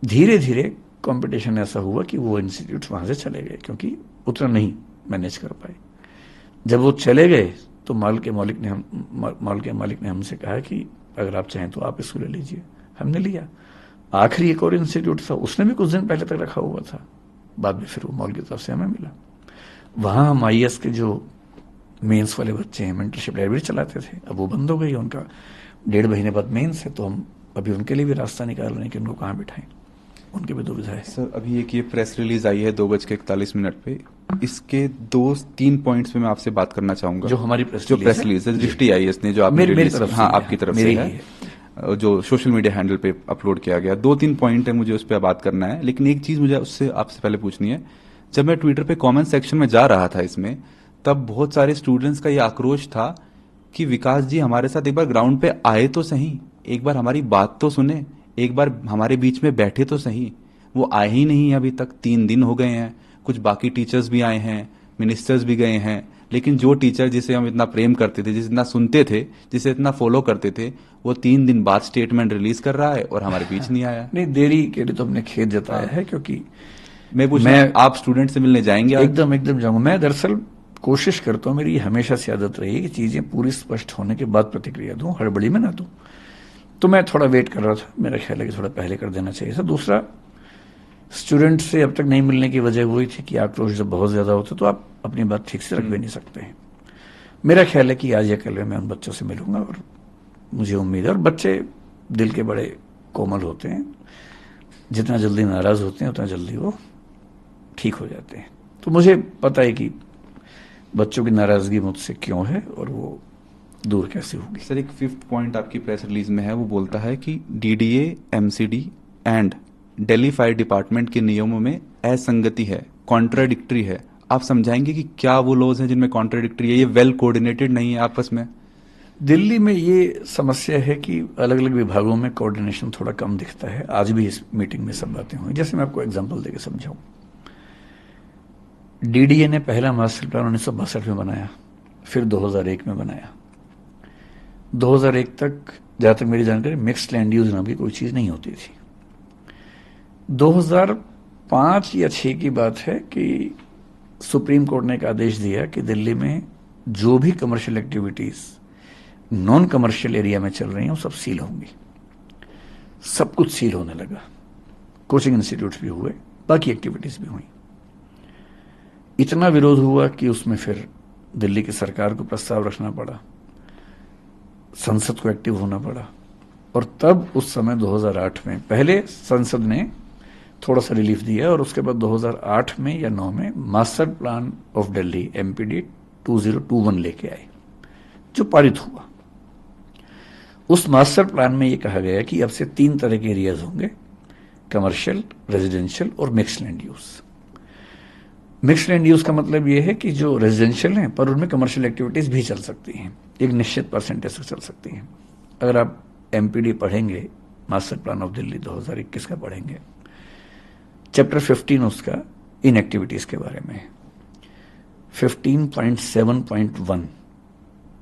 धीरे धीरे कंपटीशन ऐसा हुआ कि वो इंस्टीट्यूट वहां से चले गए, क्योंकि उतना नहीं मैनेज कर पाए। जब वो चले गए तो मॉल के मालिक ने हमसे कहा कि अगर आप चाहें तो आप इसको ले लीजिए। हमने लिया। आखिरी एक और इंस्टीट्यूट था, उसने भी कुछ दिन पहले तक रखा हुआ था, बाद में फिर वो मॉल की तरफ से हमें मिला। वहां हम IAS के जो मेंस वाले बच्चे हैं, मेंटरशिप लाइब्रेरी चलाते थे, अब वो बंद हो गई, उनका 1.5 महीने बाद मेंस है, तो हम अभी उनके लिए भी रास्ता निकाल रहे हैं कि उनको कहाँ बिठाएं। उनकी भी दुविधा है। सर, अभी एक ये प्रेस रिलीज आई है 2:41 पे, इसके 2-3 पॉइंट्स पे मैं आपसे बात करना चाहूंगा। जो हमारी प्रेस रिलीज है दृष्टि IAS ने जो आपने मेरी रिलीज, तरफ से हाँ है, आपकी तरफ से मेरी है, ही जो सोशल मीडिया हैंडल पे अपलोड किया गया। 2-3 पॉइंट है, मुझे उस पर बात करना है, लेकिन एक चीज मुझे उससे आपसे पहले पूछनी है। जब मैं ट्विटर पे कमेंट सेक्शन में जा रहा था इसमें, तब बहुत सारे स्टूडेंट्स का ये आक्रोश था कि विकास जी हमारे साथ एक बार ग्राउंड पे आए तो सही, एक बार हमारी बात तो सुने, एक बार हमारे बीच में बैठे तो सही। वो आए ही नहीं अभी तक, 3 दिन हो गए हैं। कुछ बाकी टीचर्स भी आए हैं, मिनिस्टर्स भी गए हैं, लेकिन जो टीचर जिसे हम इतना प्रेम करते थे, जिसे इतना सुनते थे, जिसे इतना फॉलो करते थे, वो 3 दिन बाद स्टेटमेंट रिलीज कर रहा है और हमारे बीच नहीं आया। नहीं, देरी के लिए तो हमने खेद जताया है, क्योंकि मैं आप स्टूडेंट से मिलने जाएंगे? एकदम जाऊंगा। मैं दरअसल कोशिश करता हूँ, मेरी हमेशा से आदत रही है कि चीजें पूरी स्पष्ट होने के बाद प्रतिक्रिया दूं, हड़बड़ी में ना दूं। तो मैं थोड़ा वेट कर रहा था, मेरा ख्याल है कि थोड़ा पहले कर देना चाहिए था। दूसरा, स्टूडेंट से अब तक नहीं मिलने की वजह वही थी कि आक्रोश जब बहुत ज्यादा होता तो आप अपनी बात ठीक से रख भी नहीं सकते हैं। मेरा ख्याल है कि आज या कल में मैं उन बच्चों से मिलूंगा, और मुझे उम्मीद है, और बच्चे दिल के बड़े कोमल होते हैं, जितना जल्दी नाराज होते हैं उतना जल्दी वो ठीक हो जाते हैं। तो मुझे पता है कि बच्चों की नाराजगी मुझसे क्यों है और वो दूर कैसे होगी। सर, एक 5th पॉइंट आपकी प्रेस रिलीज में है, वो बोलता है कि DDA, MCD and Delhi fire department के नियमों में असंगति है, कॉन्ट्राडिक्टरी है। आप समझाएंगे कि क्या वो लॉज हैं जिनमें कॉन्ट्राडिक्टरी है, ये वेल कोऑर्डिनेटेड नहीं है आपस में? दिल्ली में ये समस्या है कि अलग अलग विभागों में कोऑर्डिनेशन थोड़ा कम दिखता है। आज भी इस मीटिंग में सब बातें हुई। जैसे मैं आपको एग्जांपल देके समझाऊं, DDA ने पहला मास्टर प्लान 1962 में बनाया, फिर 2001 में बनाया। 2001 तक, जहां तक मेरी जानकारी, मिक्स्ड लैंड यूज नाम की कोई चीज नहीं होती थी। 2005 या 6 की बात है कि सुप्रीम कोर्ट ने एक आदेश दिया कि दिल्ली में जो भी commercial activities non commercial area में चल रही हैं वो सब सील होंगी। सब कुछ सील होने लगा। कोचिंग इंस्टीट्यूट्स भी हुए, बाकी एक्टिविटीज भी हुई। इतना विरोध हुआ कि उसमें फिर दिल्ली की सरकार को प्रस्ताव रखना पड़ा, संसद को एक्टिव होना पड़ा, और तब उस समय 2008 में पहले संसद ने थोड़ा सा रिलीफ दिया, और उसके बाद 2008 में या 9 में master plan of Delhi MPD 2021 लेके आए, जो पारित हुआ। उस मास्टर प्लान में यह कहा गया कि अब से 3 तरह के एरियाज होंगे, कमर्शियल, रेजिडेंशियल और mixed land use. Mixed land use का मतलब यह है कि जो रेजिडेंशियल हैं पर उनमें कमर्शियल एक्टिविटीज भी चल सकती हैं, एक निश्चित परसेंटेज से चल सकती हैं। अगर आप MPD पढ़ेंगे, मास्टर प्लान ऑफ दिल्ली 2021 का पढ़ेंगे, चैप्टर 15 उसका इन एक्टिविटीज के बारे में है। 15.7.1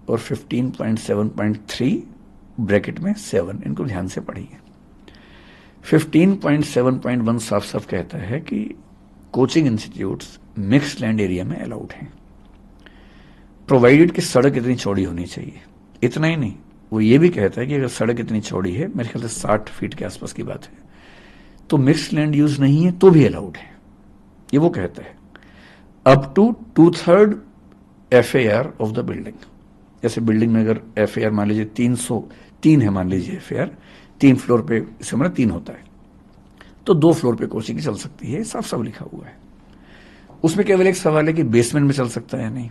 और 15.7.3 ब्रैकेट में 7, इनको ध्यान से पढ़िए। 15.7.1 साफ साफ कहता है कि coaching institutes mixed land area में अलाउड हैं, प्रोवाइडेड कि सड़क इतनी चौड़ी होनी चाहिए। इतना ही नहीं, वो ये भी कहता है कि अगर सड़क इतनी चौड़ी है, मेरे ख्याल से 60 फीट के आसपास की बात है, तो मिक्स्ड लैंड यूज नहीं है तो भी अलाउड है। ये वो कहता है up to 2/3 FAR of the building. जैसे बिल्डिंग में अगर FAR मान लीजिए 303 है, मान लीजिए FAR 3 फ्लोर पे, इसे मतलब 3 होता है, तो 2 फ्लोर पे कोचिंग चल सकती है, साफ साफ लिखा हुआ है। उसमें केवल एक सवाल है कि बेसमेंट में चल सकता है या नहीं।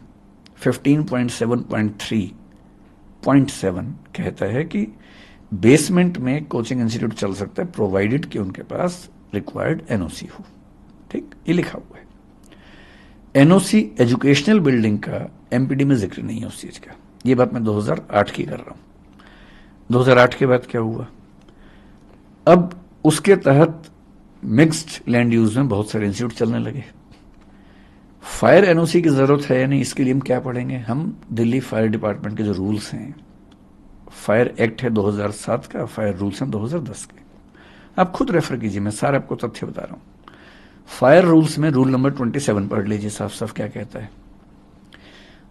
15.7.3.7 कहता है कि बेसमेंट में कोचिंग इंस्टीट्यूट चल सकता है प्रोवाइडेड कि उनके पास रिक्वायर्ड NOC हो। ठीक, ये लिखा हुआ है। NOC एजुकेशनल बिल्डिंग का MPD में जिक्र नहीं है उस चीज का। ये बात मैं 2008 की कर रहा हूं। 2008 के बाद क्या हुआ, अब उसके तहत मिक्स्ड लैंड यूज में बहुत सारे इंस्टीट्यूट चलने लगे। फायर NOC की जरूरत है या नहीं, इसके लिए हम क्या पढ़ेंगे, हम दिल्ली फायर डिपार्टमेंट के जो रूल्स हैं, फायर एक्ट है 2007 का, फायर रूल्स हैं 2010 के, आप खुद रेफर कीजिए, मैं सारे आपको तथ्य बता रहा हूं। फायर रूल्स में रूल नंबर 27 पढ़ लीजिए, साफ साफ क्या कहता है।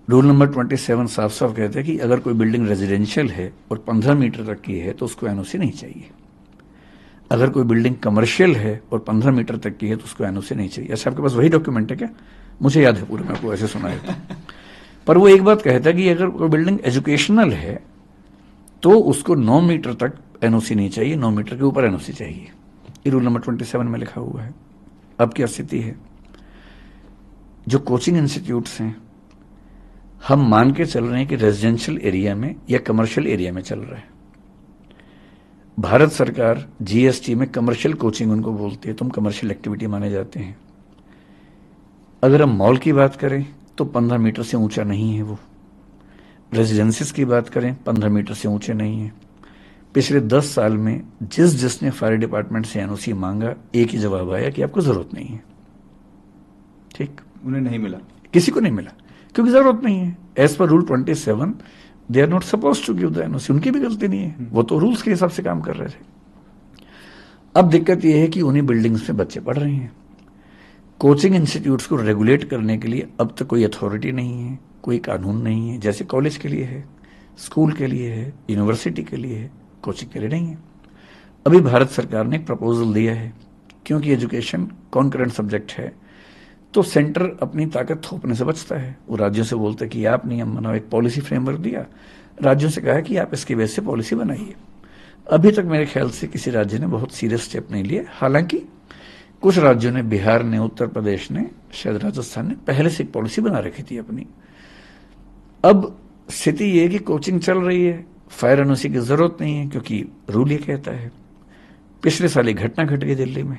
रूल नंबर 27 साफ साफ कहता है कि अगर कोई बिल्डिंग रेजिडेंशियल है और 15 मीटर तक की है तो उसको NOC नहीं चाहिए। अगर कोई बिल्डिंग कमर्शियल है और 15 मीटर तक की है तो उसको NOC नहीं चाहिए। ऐसे आपके पास वही डॉक्यूमेंट है क्या? मुझे याद है पूरा, मैं आपको ऐसे सुनाया था। पर वो एक बात कहता है कि अगर कोई बिल्डिंग एजुकेशनल है तो उसको 9 मीटर तक NOC नहीं चाहिए, 9 मीटर के ऊपर NOC चाहिए। ये रूल नंबर 27 में लिखा हुआ है। अब क्या स्थिति है, जो कोचिंग इंस्टीट्यूट्स हैं, हम मान के चल रहे हैं कि रेजिडेंशियल एरिया में या कमर्शियल एरिया में चल रहा है। भारत सरकार GST में कमर्शियल कोचिंग उनको बोलती है, तुम कमर्शियल एक्टिविटी माने जाते हैं। अगर हम मॉल की बात करें तो 15 मीटर से ऊंचा नहीं है वो। रेजिडेंसीज की बात करें 15 मीटर से ऊंचे नहीं है। पिछले 10 साल में जिसने फायर डिपार्टमेंट से NOC मांगा, एक ही जवाब आया कि आपको जरूरत नहीं है। ठीक, उन्हें नहीं मिला, किसी को नहीं मिला क्योंकि जरूरत नहीं है। As per rule 27 they are not suppose to give the NOC। उनकी भी गलती नहीं है, वो तो रूल्स के हिसाब से काम कर रहे थे। अब दिक्कत यह है कि उन्हीं बिल्डिंग्स में बच्चे पढ़ रहे हैं। कोचिंग इंस्टीट्यूट्स को रेगुलेट करने के लिए अब तक कोई अथॉरिटी नहीं है, कोई कानून नहीं है। जैसे कॉलेज के लिए है, स्कूल के लिए है, यूनिवर्सिटी के लिए है, कोचिंग के लिए नहीं है। अभी भारत सरकार ने एक प्रपोजल दिया है, क्योंकि एजुकेशन कॉन्करेंट सब्जेक्ट है तो सेंटर अपनी ताकत थोपने से बचता है। वो राज्यों से बोलते कि आप नियम बनाओ, एक पॉलिसी फ्रेमवर्क दिया, राज्यों से कहा कि आप इसके बेस से पॉलिसी बनाइए। अभी तक मेरे ख्याल से किसी राज्य ने बहुत सीरियस स्टेप नहीं लिए। हालांकि कुछ राज्यों ने, बिहार ने, उत्तर प्रदेश ने, शायद राजस्थान ने पहले से एक पॉलिसी बना रखी थी अपनी। अब स्थिति यह है कि कोचिंग चल रही है, फायर NOC की जरूरत नहीं है क्योंकि रूल ये कहता है। पिछले साल एक घटना घट गई दिल्ली में।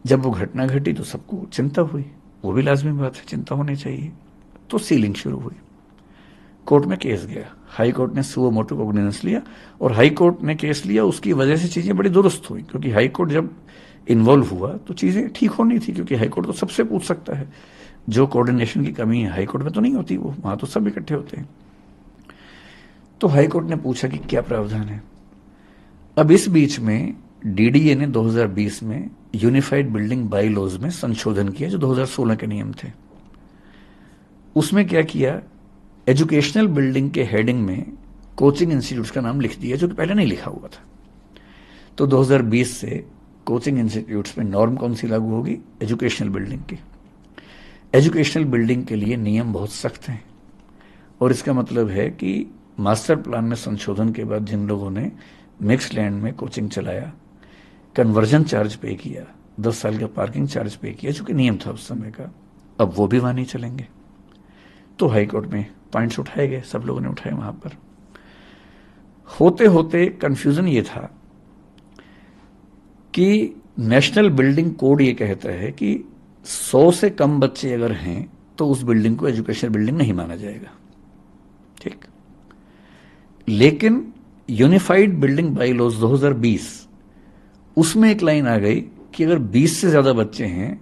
जब वो घटना घटी तो सबको चिंता हुई, वो भी लाजमी बात है, चिंता होनी चाहिए। तो सीलिंग शुरू हुई, कोर्ट में केस गया, हाई कोर्ट ने सुओ मोटो कॉग्निजेंस लिया और हाई कोर्ट ने केस लिया। उसकी वजह से चीजें बड़ी दुरुस्त हुई, क्योंकि हाई कोर्ट जब इन्वॉल्व हुआ तो चीजें ठीक होनी थी, क्योंकि हाई कोर्ट तो सबसे पूछ सकता है। जो कोऑर्डिनेशन की कमी है हाई कोर्ट में तो नहीं होती, वो वहां तो सब इकट्ठे होते हैं। तो हाई कोर्ट ने पूछा कि क्या प्रावधान है। अब इस बीच में DDA ने 2020 में यूनिफाइड बिल्डिंग बाई लॉज में संशोधन किया, जो 2016 के नियम थे। उसमें क्या किया, एजुकेशनल बिल्डिंग के हेडिंग में कोचिंग इंस्टीट्यूट्स का नाम लिख दिया, जो कि पहले नहीं लिखा हुआ था। तो 2020 से कोचिंग इंस्टीट्यूट्स में नॉर्म कौन सी लागू होगी, एजुकेशनल बिल्डिंग की। एजुकेशनल बिल्डिंग के लिए नियम बहुत सख्त हैं और इसका मतलब है कि मास्टर प्लान में संशोधन के बाद जिन लोगों ने मिक्स लैंड में कोचिंग चलाया, कन्वर्जन चार्ज पे किया, 10 साल का पार्किंग चार्ज पे किया, जो कि नियम था उस समय का, अब वो भी वहां नहीं चलेंगे। तो हाई कोर्ट में पॉइंट्स उठाए गए, सब लोगों ने उठाए। वहां पर होते होते कंफ्यूजन ये था कि नेशनल बिल्डिंग कोड ये कहता है कि 100 से कम बच्चे अगर हैं तो उस बिल्डिंग को एजुकेशनल बिल्डिंग नहीं माना जाएगा। ठीक, लेकिन यूनिफाइड बिल्डिंग बाई लॉज 2020 उसमें एक लाइन आ गई कि अगर 20 से ज्यादा बच्चे हैं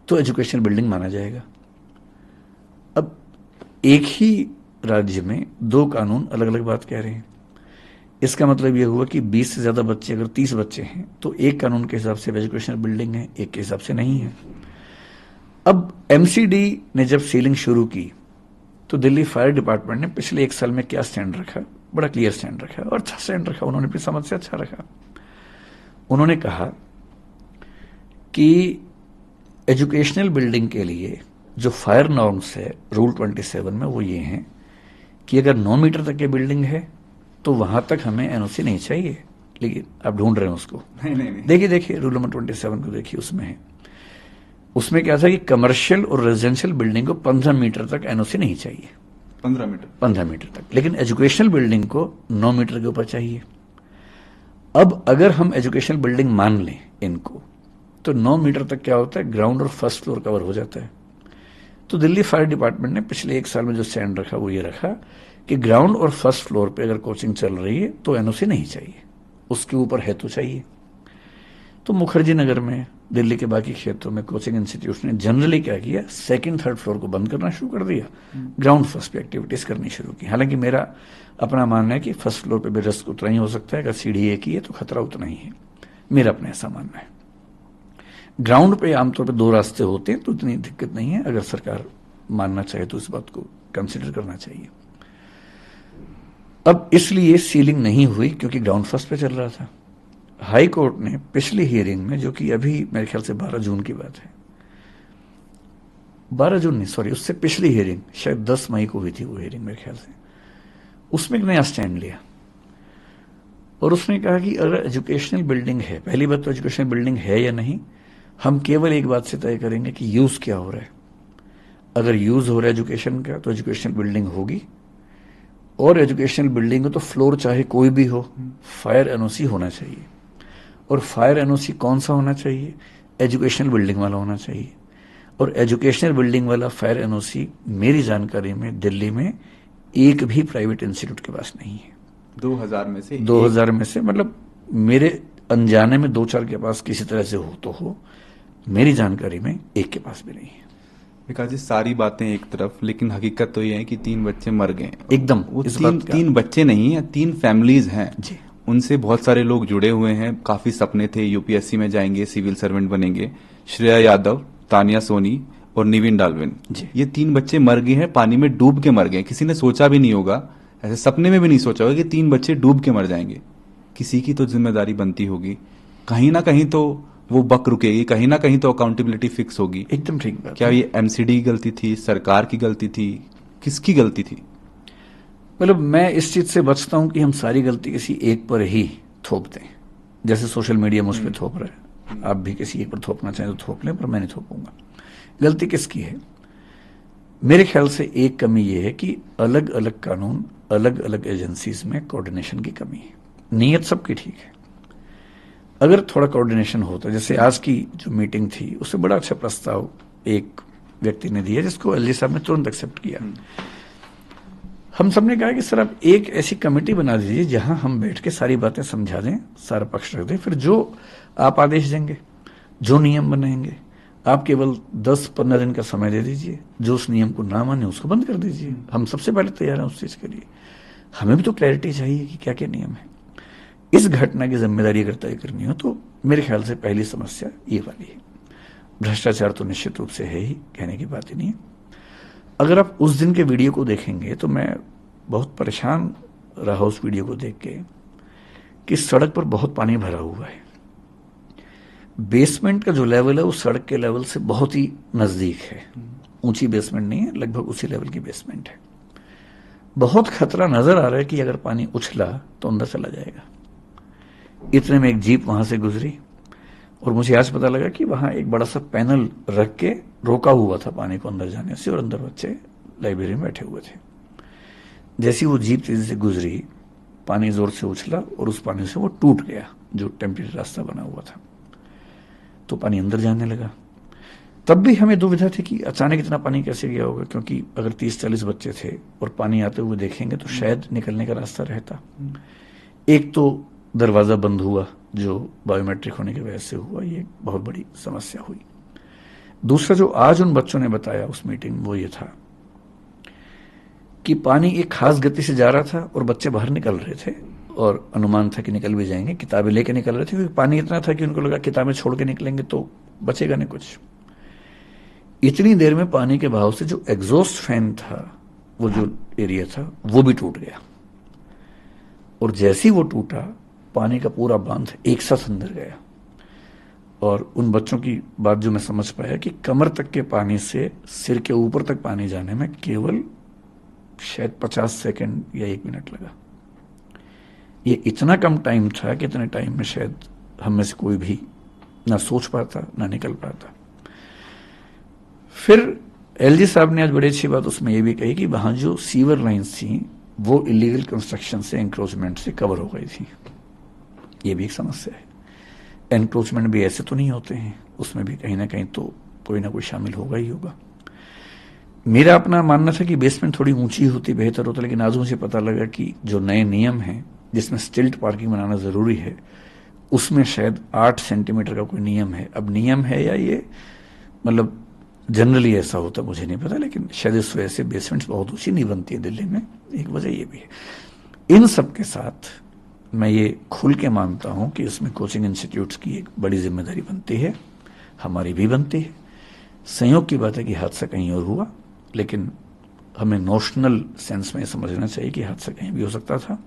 तो एजुकेशनल बिल्डिंग माना जाएगा। अब एक ही राज्य में 2 कानून अलग अलग बात कह रहे हैं। इसका मतलब ये हुआ कि 20 से ज्यादा बच्चे, अगर 30 बच्चे हैं तो एक कानून के हिसाब से एजुकेशनल बिल्डिंग है, एक के हिसाब से नहीं है। अब एमसीडी ने जब सीलिंग शुरू की तो दिल्ली फायर डिपार्टमेंट ने पिछले 1 साल में क्या स्टैंड रखा, बड़ा क्लियर स्टैंड रखा और अच्छा स्टैंड रखा। उन्होंने अपनी समझ से अच्छा रखा। उन्होंने कहा कि एजुकेशनल बिल्डिंग के लिए जो फायर नॉर्म्स है रूल 27 में, वो ये हैं कि अगर 9 मीटर तक की बिल्डिंग है तो वहां तक हमें एनओसी नहीं चाहिए। लेकिन आप ढूंढ रहे हैं उसको, नहीं। देखिए रूल नंबर 27 को देखिए, उसमें क्या था कि कमर्शियल और रेजिडेंशियल बिल्डिंग को 15 मीटर तक एनओसी नहीं चाहिए। 15 मीटर तक, लेकिन एजुकेशनल बिल्डिंग को 9 मीटर के ऊपर चाहिए। अब अगर हम एजुकेशनल बिल्डिंग मान लें इनको, तो 9 मीटर तक क्या होता है, ग्राउंड और फर्स्ट फ्लोर कवर हो जाता है। तो दिल्ली फायर डिपार्टमेंट ने पिछले 1 साल में जो स्टैंड रखा वो ये रखा कि ग्राउंड और फर्स्ट फ्लोर पे अगर कोचिंग चल रही है तो एनओसी नहीं चाहिए, उसके ऊपर है तो चाहिए। तो मुखर्जी नगर में, दिल्ली के बाकी क्षेत्रों में कोचिंग इंस्टीट्यूट ने जनरली क्या किया, 2nd 3rd फ्लोर को बंद करना शुरू कर दिया, ग्राउंड फर्स्ट पे एक्टिविटीज करनी शुरू की। हालांकि मेरा अपना मानना है कि फर्स्ट फ्लोर पे भी रिस्क उतना ही हो सकता है, अगर सीढ़ी एक ही है तो खतरा उतना ही है, मेरा अपना ऐसा मानना है। ग्राउंड पे आमतौर पे 2 रास्ते होते हैं तो इतनी दिक्कत नहीं है, अगर सरकार मानना चाहे तो इस बात को कंसिडर करना चाहिए। अब इसलिए सीलिंग नहीं हुई क्योंकि ग्राउंड फर्स्ट पे चल रहा था। हाई कोर्ट ने पिछली हियरिंग में, जो कि अभी मेरे ख्याल से 12 जून की बात है, 12 जून नहीं सॉरी, उससे पिछली हियरिंग शायद 10 मई को हुई थी वो हियरिंग मेरे ख्याल से, उसमें एक नया स्टैंड लिया और उसने कहा कि अगर एजुकेशनल बिल्डिंग है, पहली बात तो एजुकेशनल बिल्डिंग है या नहीं, हम केवल एक बात से तय करेंगे कि यूज क्या हो रहा है। अगर यूज हो रहा है एजुकेशन का तो एजुकेशनल बिल्डिंग होगी, और एजुकेशनल बिल्डिंग हो तो फ्लोर चाहे कोई भी हो, फायर एनओसी होना चाहिए। और फायर एनओसी कौन सा होना चाहिए, एजुकेशनल बिल्डिंग वाला होना चाहिए। और एजुकेशनल बिल्डिंग वाला फायर एनओसी मेरी जानकारी में दिल्ली में एक भी प्राइवेट इंस्टीट्यूट के पास नहीं है। 2000 में से मतलब मेरे अनजाने में 2-4 के पास किसी तरह से हो तो हो, मेरी जानकारी में एक के पास भी नहीं है। विकास जी, सारी बातें एक तरफ, लेकिन हकीकत तो ये है कि 3 बच्चे मर गए एकदम। वो 3 बच्चे नहीं है, 3 फैमिलीज हैं जी। उनसे बहुत सारे लोग जुड़े हुए हैं, काफी सपने थे, यूपीएससी में जाएंगे, सिविल सर्वेंट बनेंगे। श्रेया यादव, तानिया सोनी और निविन डालविन, ये 3 बच्चे मर गए हैं, पानी में डूब के मर गए। किसी ने सोचा भी नहीं होगा, ऐसे सपने में भी नहीं सोचा होगा कि 3 बच्चे डूब के मर जाएंगे। किसी की तो जिम्मेदारी बनती होगी, कहीं ना कहीं तो वो बक रुकेगी, कहीं ना कहीं तो अकाउंटेबिलिटी फिक्स होगी। एकदम ठीक बात। क्या ये एमसीडी की गलती थी, सरकार की गलती थी, किसकी गलती थी? मतलब मैं इस चीज से बचता हूं कि हम सारी गलती किसी एक पर ही थोप दें, जैसे सोशल मीडिया मुझ पर थोप रहा है। आप भी किसी एक पर थोपना चाहें तो थोप लें, पर मैं नहीं थोपूंगा। गलती किसकी है? मेरे ख्याल से एक कमी यह है कि अलग अलग कानून, अलग अलग एजेंसीज में कोऑर्डिनेशन की कमी है। नीयत सबकी ठीक है, अगर थोड़ा कोऑर्डिनेशन होता, जैसे आज की जो मीटिंग थी उससे बड़ा अच्छा प्रस्ताव एक व्यक्ति ने दिया जिसको एलजी साहब ने तुरंत एक्सेप्ट किया। हम सबने कहा कि सर आप एक ऐसी कमेटी बना दीजिए जहां हम बैठ के सारी बातें समझा दें, सारा पक्ष रख दें, फिर जो आप आदेश देंगे, जो नियम बनाएंगे, आप केवल 10-15 दिन का समय दे दीजिए, जो उस नियम को ना माने उसको बंद कर दीजिए। हम सबसे पहले तैयार हैं उस चीज के लिए। हमें भी तो क्लैरिटी चाहिए कि क्या क्या नियम है। इस घटना की जिम्मेदारी अगर तय करनी हो तो मेरे ख्याल से पहली समस्या ये वाली है। भ्रष्टाचार तो निश्चित रूप से है ही, कहने की बात ही नहीं है। अगर आप उस दिन के वीडियो को देखेंगे तो मैं बहुत परेशान रहा उस वीडियो को देख के कि सड़क पर बहुत पानी भरा हुआ है। बेसमेंट का जो लेवल है वो सड़क के लेवल से बहुत ही नजदीक है, ऊंची बेसमेंट नहीं है, लगभग उसी लेवल की बेसमेंट है। बहुत खतरा नजर आ रहा है कि अगर पानी उछला तो अंदर चला जाएगा। इतने में एक जीप वहां से गुजरी और मुझे आज पता लगा कि वहां एक बड़ा सा पैनल रख के रोका हुआ था पानी को अंदर जाने से, और अंदर बच्चे लाइब्रेरी में बैठे हुए थे। जैसी वो जीप तेजी से गुजरी, पानी जोर से उछला और उस पानी से वो टूट गया जो टेम्परेरी रास्ता बना हुआ था, तो पानी अंदर जाने लगा। तब भी हमें दुविधा थी कि अचानक इतना पानी कैसे गया होगा, क्योंकि अगर 30-40 बच्चे थे और पानी आते हुए देखेंगे तो शायद निकलने का रास्ता रहता। एक तो दरवाजा बंद हुआ जो बायोमेट्रिक होने की वजह से हुआ, ये बहुत बड़ी समस्या हुई। दूसरा जो आज उन बच्चों ने बताया उस मीटिंग में वो ये था कि पानी एक खास गति से जा रहा था और बच्चे बाहर निकल रहे थे और अनुमान था कि निकल भी जाएंगे, किताबें लेके निकल रहे थे क्योंकि पानी इतना था कि उनको लगा किताबें छोड़ के निकलेंगे तो बचेगा नहीं कुछ। इतनी देर में पानी के बहाव से जो एग्जॉस्ट फैन था, वो जो एरिया था, वो भी टूट गया। और जैसे ही वो टूटा, पानी का पूरा बांध एक साथ अंदर गया। और उन बच्चों की बात जो मैं समझ पाया कि कमर तक के पानी से सिर के ऊपर तक पानी जाने में केवल शायद 50 सेकंड या 1 मिनट लगा। ये इतना कम टाइम था कि इतने टाइम में शायद हम में से कोई भी ना सोच पाता ना निकल पाता। फिर एलजी साहब ने आज बड़ी अच्छी बात उसमें ये भी कही कि वहां जो सीवर लाइन्स थी वो इलीगल कंस्ट्रक्शन से, एंक्रोचमेंट से कवर हो गई थी। ये भी एक समस्या है। एंक्रोचमेंट भी ऐसे तो नहीं होते हैं, उसमें भी कहीं ना कहीं तो कोई ना कोई शामिल होगा ही होगा। मेरा अपना मानना था कि बेसमेंट थोड़ी ऊंची होती बेहतर होता, लेकिन आज मुझे पता लगा कि जो नए नियम हैं जिसमें स्टिल्ट पार्किंग बनाना जरूरी है, उसमें शायद 8 सेंटीमीटर का कोई नियम है। अब नियम है या ये मतलब जनरली ऐसा होता मुझे नहीं पता, लेकिन शायद इस वजह से बेसमेंट्स बहुत ऊंची नहीं बनती है दिल्ली में, एक वजह ये भी है। इन सब के साथ मैं ये खुल के मानता हूं कि इसमें कोचिंग इंस्टीट्यूट्स की एक बड़ी जिम्मेदारी बनती है, हमारी भी बनती है। संयोग की बात है कि हादसा कहीं और हुआ, लेकिन हमें नोशनल सेंस में समझना चाहिए कि हादसा कहीं भी हो सकता था।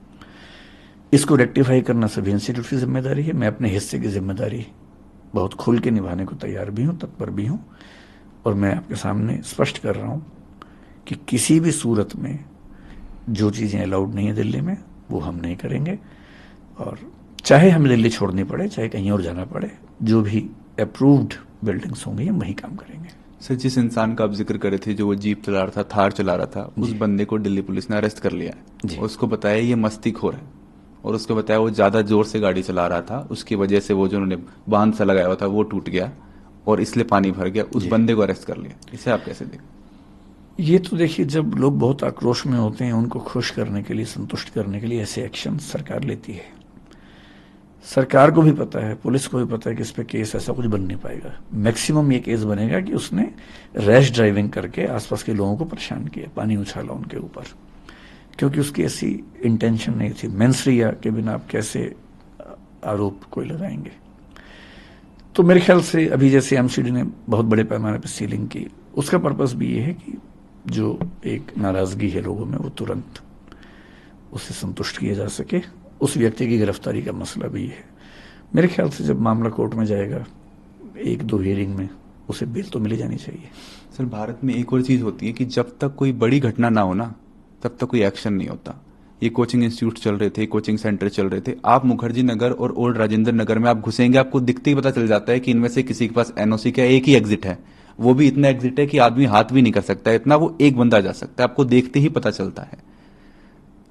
इसको रेक्टिफाई करना सभी इंस्टीट्यूट की जिम्मेदारी है। मैं अपने हिस्से की जिम्मेदारी बहुत खुल के निभाने को तैयार भी हूं, तत्पर भी हूं। और मैं आपके सामने स्पष्ट कर रहा हूं कि किसी भी सूरत में जो चीजें अलाउड नहीं है दिल्ली में, वो हम नहीं करेंगे। और चाहे हमें दिल्ली छोड़नी पड़े, चाहे कहीं और जाना पड़े, जो भी अप्रूव्ड बिल्डिंग्स होंगी हम वहीं काम करेंगे। सर, जिस इंसान का आप जिक्र कर रहे थे जो वो जीप चला रहा था, थार चला रहा था, उस बंदे को दिल्ली पुलिस ने अरेस्ट कर लिया है। उसको बताया ये मस्तीखोर है, और उसको बताया वो ज्यादा जोर से गाड़ी चला रहा था, उसकी वजह से वो जो उन्होंने बांध सा लगाया हुआ था वो टूट गया और इसलिए पानी भर गया। उस बंदे को अरेस्ट कर लिया। इसे आप कैसे देखते? ये तो देखिए, जब लोग बहुत आक्रोश में होते हैं, उनको खुश करने के लिए, संतुष्ट करने के लिए ऐसे एक्शन सरकार लेती है। सरकार को भी पता है, पुलिस को भी पता है कि इस पे केस ऐसा कुछ बन नहीं पाएगा। मैक्सिमम ये केस बनेगा कि उसने रैश ड्राइविंग करके आसपास के लोगों को परेशान किया, पानी उछाला उनके ऊपर, क्योंकि उसकी ऐसी इंटेंशन नहीं थी। मेंसरिया के बिना आप कैसे आरोप कोई लगाएंगे? तो मेरे ख्याल से अभी जैसे एमसीडी ने बहुत बड़े पैमाने पर सीलिंग की, उसका पर्पस भी ये है कि जो एक नाराजगी है लोगों में वो तुरंत उससे संतुष्ट किया जा सके। उस व्यक्ति की गिरफ्तारी का मसला भी है। मेरे ख्याल से जब मामला कोर्ट में जाएगा 1-2 हियरिंग में, उसे बेल तो मिली जानी चाहिए। सर, भारत में एक और चीज होती है कि जब तक कोई बड़ी घटना ना हो ना, तब तक कोई एक्शन नहीं होता। ये कोचिंग इंस्टीट्यूट चल रहे थे, कोचिंग सेंटर चल रहे थे। आप मुखर्जी नगर और ओल्ड राजेंद्र नगर में आप घुसेंगे, आपको दिखते ही पता चल जाता है कि इनमें से किसी के पास एनओसी का एक ही एग्जिट है, वो भी इतना एग्जिट है कि आदमी हाथ भी नहीं कर सकता है, इतना वो एक बंदा जा सकता है। आपको देखते ही पता चलता है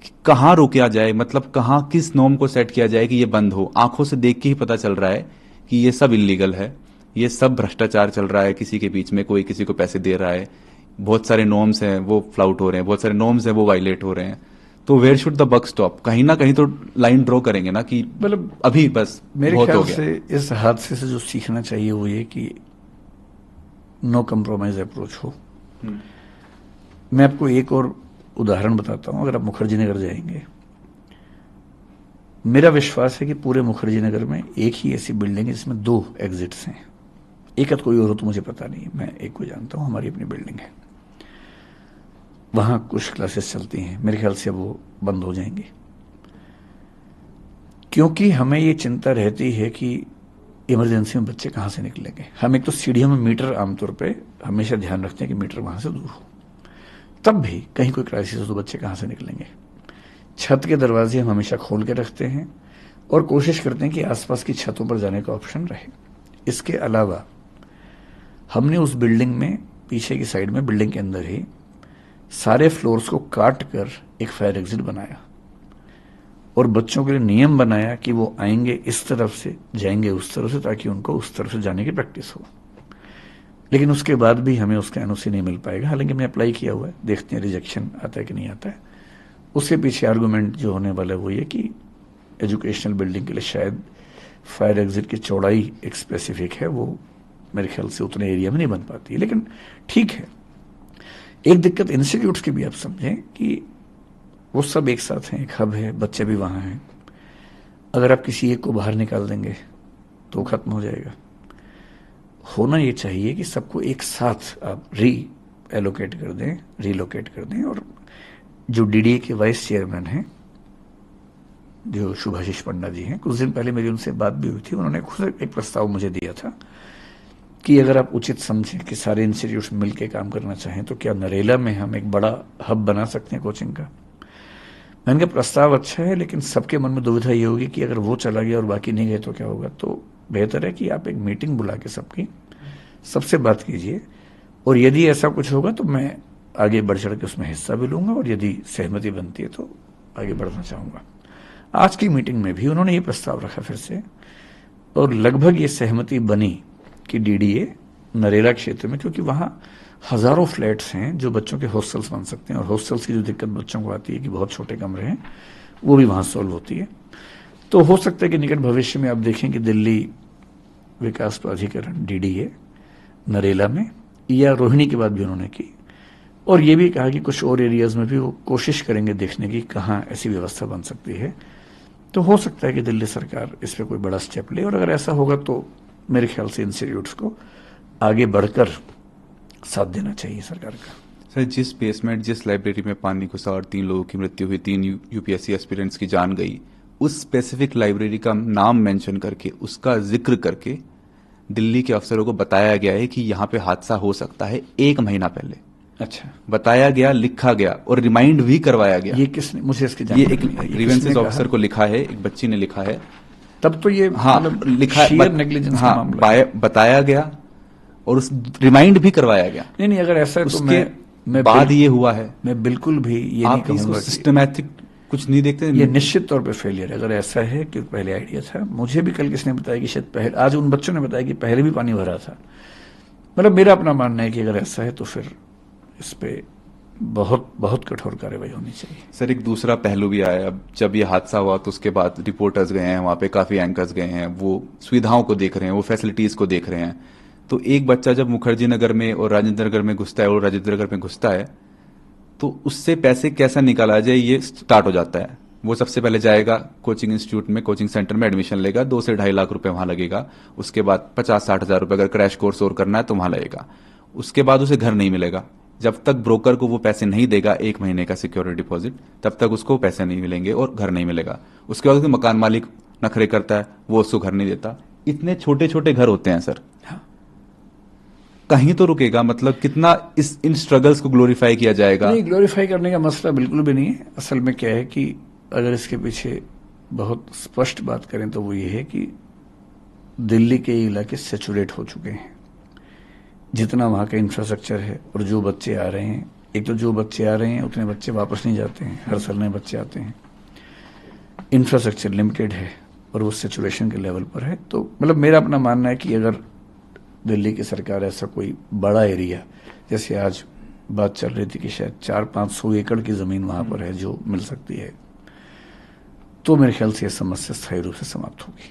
कि कहाँ रोका जाए, मतलब कहाँ किस नॉर्म को सेट किया जाए कि ये बंद हो। आंखों से देख के ही पता चल रहा है कि ये सब इलीगल है, ये सब भ्रष्टाचार चल रहा है, किसी के बीच में कोई किसी को पैसे दे रहा है, बहुत सारे नॉर्म्स हैं वो फ्लाउट हो रहे हैं, बहुत सारे नॉर्म्स हैं वो वायलेट हो रहे हैं। तो where should the buck stop? कहीं ना कहीं तो लाइन ड्रॉ करेंगे ना कि मतलब अभी बस मेरे बहुत हो ख्याल गया। से इस हादसे से जो सीखना चाहिए वो ये कि नो कंप्रोमाइज अप्रोच हो। मैं आपको एक और उदाहरण बताता हूं। अगर आप मुखर्जी नगर जाएंगे, मेरा विश्वास है कि पूरे मुखर्जी नगर में एक ही ऐसी बिल्डिंग है जिसमें 2 एग्जिट्स हैं। एक आध कोई और हो तो मुझे पता नहीं, मैं एक को जानता हूं, हमारी अपनी बिल्डिंग है। वहां कुछ क्लासेस चलती हैं, मेरे ख्याल से वो बंद हो जाएंगी, क्योंकि हमें ये चिंता रहती है कि इमरजेंसी में बच्चे कहां से निकलेंगे। हम एक तो सीढ़ियों में मीटर आमतौर पे हमेशा ध्यान रखते हैं कि मीटर वहां से दूर हो, तब भी कहीं कोई क्राइसिस हो तो बच्चे कहां से निकलेंगे। छत के दरवाजे हम हमेशा खोल के रखते हैं और कोशिश करते हैं कि आसपास की छतों पर जाने का ऑप्शन रहे। इसके अलावा हमने उस बिल्डिंग में, पीछे की साइड में, बिल्डिंग के अंदर ही सारे फ्लोर्स को काट कर एक फायर एग्जिट बनाया और बच्चों के लिए नियम बनाया कि वो आएंगे इस तरफ से, जाएंगे उस तरफ से, ताकि उनको उस तरफ से जाने की प्रैक्टिस हो। लेकिन उसके बाद भी हमें उसका एनओसी नहीं मिल पाएगा। हालांकि हमने अप्लाई किया हुआ है, देखते हैं रिजेक्शन आता है कि नहीं आता है। उसके पीछे आर्गूमेंट जो होने वाला है वो ये कि एजुकेशनल बिल्डिंग के लिए शायद फायर एग्जिट की चौड़ाई एक स्पेसिफिक है, वो मेरे ख्याल से उतने एरिया में नहीं बन पाती है। लेकिन ठीक है, एक दिक्कत इंस्टीट्यूट्स की भी आप समझें कि वो सब एक साथ हैं, एक हब है, बच्चे भी वहां हैं। अगर आप किसी एक को बाहर निकाल देंगे तो खत्म हो जाएगा। होना ये चाहिए कि सबको एक साथ आप रीलोकेट कर दें। और जो डीडीए के वाइस चेयरमैन हैं, जो शुभाशीष पंडा जी हैं, कुछ दिन पहले मेरी उनसे बात भी हुई थी। उन्होंने खुद एक प्रस्ताव मुझे दिया था कि अगर आप उचित समझें कि सारे इंस्टीट्यूट्स मिलकर काम करना चाहें तो क्या नरेला में हम एक बड़ा हब बना सकते हैं कोचिंग का। मैंने कहा प्रस्ताव अच्छा है, लेकिन सबके मन में दुविधा ये होगी कि अगर वो चला गया और बाकी नहीं गए तो क्या होगा। तो बेहतर है कि आप एक मीटिंग बुला के सबसे बात कीजिए, और यदि ऐसा कुछ होगा तो मैं आगे बढ़ चढ़ के उसमें हिस्सा भी लूंगा, और यदि सहमति बनती है तो आगे बढ़ना चाहूंगा। आज की मीटिंग में भी उन्होंने ये प्रस्ताव रखा फिर से, और लगभग ये सहमति बनी कि डीडीए नरेला क्षेत्र में, क्योंकि वहां हजारों फ्लैट्स हैं जो बच्चों के हॉस्टल्स बन सकते हैं, और हॉस्टल्स की जो दिक्कत बच्चों को आती है कि बहुत छोटे कमरे हैं, वो भी वहां सॉल्व होती है। तो हो सकता है कि निकट भविष्य में आप देखें कि दिल्ली विकास प्राधिकरण डीडीए नरेला में, या रोहिणी की बात भी उन्होंने की, और ये भी कहा कि कुछ और एरियाज में भी वो कोशिश करेंगे देखने की कहाँ ऐसी व्यवस्था बन सकती है। तो हो सकता है कि दिल्ली सरकार इस पर कोई बड़ा स्टेप ले, और अगर ऐसा होगा तो मेरे ख्याल से इंस्टीट्यूट्स को आगे बढ़कर साथ देना चाहिए सरकार का। सर, जिस बेसमेंट, जिस लाइब्रेरी में पानी घुसा और 3 लोगों की मृत्यु हुई, 3 यूपीएससी एस्पिरेंट्स की जान गई, उस स्पेसिफिक लाइब्रेरी का नाम मेंशन करके, उसका जिक्र करके दिल्ली के अफसरों को बताया गया है कि यहाँ पे हादसा हो सकता है 1 महीना पहले। अच्छा, बताया गया, लिखा गया और रिमाइंड भी करवाया गया। ये किसने, मुझे इसकी ये जानकारी एक नहीं है। ये ग्रीवेंसेस किसने ऑफिसर कहा? को लिखा है, एक बच्ची ने लिखा है। तब तो ये हाँ, मतलब लिखा है, sheer negligence का मामला है। बताया गया और उस रिमाइंड भी करवाया गया। नहीं, अगर ऐसा है तो मैं बाद ये हुआ है। मैं बिल्कुल भी ये नहीं आप इसको कहूंगा कि सिस्टमैटिक कुछ नहीं देखते। ये निश्चित तौर पे फेलियर है। अगर ऐसा है कि पहले आइडिया था, मुझे भी कल किसने बताया कि शायद पहले, आज उन बच्चों ने बताया कि पहले भी पानी भरा था। मतलब मेरा अपना मानना है कि अगर ऐसा है तो फिर इस पे बहुत बहुत कठोर कार्रवाई होनी चाहिए। सर, एक दूसरा पहलू भी आया। अब जब ये हादसा हुआ तो उसके बाद रिपोर्टर्स गए हैं वहाँ पे, काफ़ी एंकर्स गए हैं, वो सुविधाओं को देख रहे हैं, वो फैसिलिटीज़ को देख रहे हैं। तो एक बच्चा जब मुखर्जी नगर में और राजेंद्र नगर में घुसता है, और राजेंद्र नगर में घुसता है, तो उससे पैसे कैसा निकाला जाए ये स्टार्ट हो जाता है। वो सबसे पहले जाएगा कोचिंग इंस्टीट्यूट में, कोचिंग सेंटर में एडमिशन लेगा, 2 से 2.5 लाख रुपए वहाँ लगेगा। उसके बाद 50-60 हज़ार रुपये अगर क्रैश कोर्स और करना है तो वहाँ लगेगा। उसके बाद उसे घर नहीं मिलेगा। जब तक ब्रोकर को वो पैसे नहीं देगा, 1 महीने का सिक्योरिटी डिपॉजिट, तब तक उसको पैसे नहीं मिलेंगे और घर नहीं मिलेगा। उसके बाद मकान मालिक नखरे करता है, वो उसको घर नहीं देता। इतने छोटे छोटे घर होते हैं सर। हाँ। कहीं तो रुकेगा। मतलब कितना इन स्ट्रगल्स को ग्लोरीफाई किया जाएगा। नहीं, ग्लोरीफाई करने का मसला बिल्कुल भी नहीं है। असल में क्या है कि अगर इसके पीछे बहुत स्पष्ट बात करें तो वो ये है कि दिल्ली के इलाके सैचुरेट हो चुके हैं। जितना वहाँ का इंफ्रास्ट्रक्चर है और जो बच्चे आ रहे हैं, एक तो जो बच्चे आ रहे हैं उतने बच्चे वापस नहीं जाते हैं, हर साल नए बच्चे आते हैं। इंफ्रास्ट्रक्चर लिमिटेड है और वो सैचुरेशन के लेवल पर है। तो मतलब मेरा अपना मानना है कि अगर दिल्ली की सरकार ऐसा कोई बड़ा एरिया, जैसे आज बात चल रही थी कि शायद 400-500 एकड़ की जमीन वहां पर है जो मिल सकती है, तो मेरे ख्याल से यह समस्या स्थायी रूप से समाप्त होगी।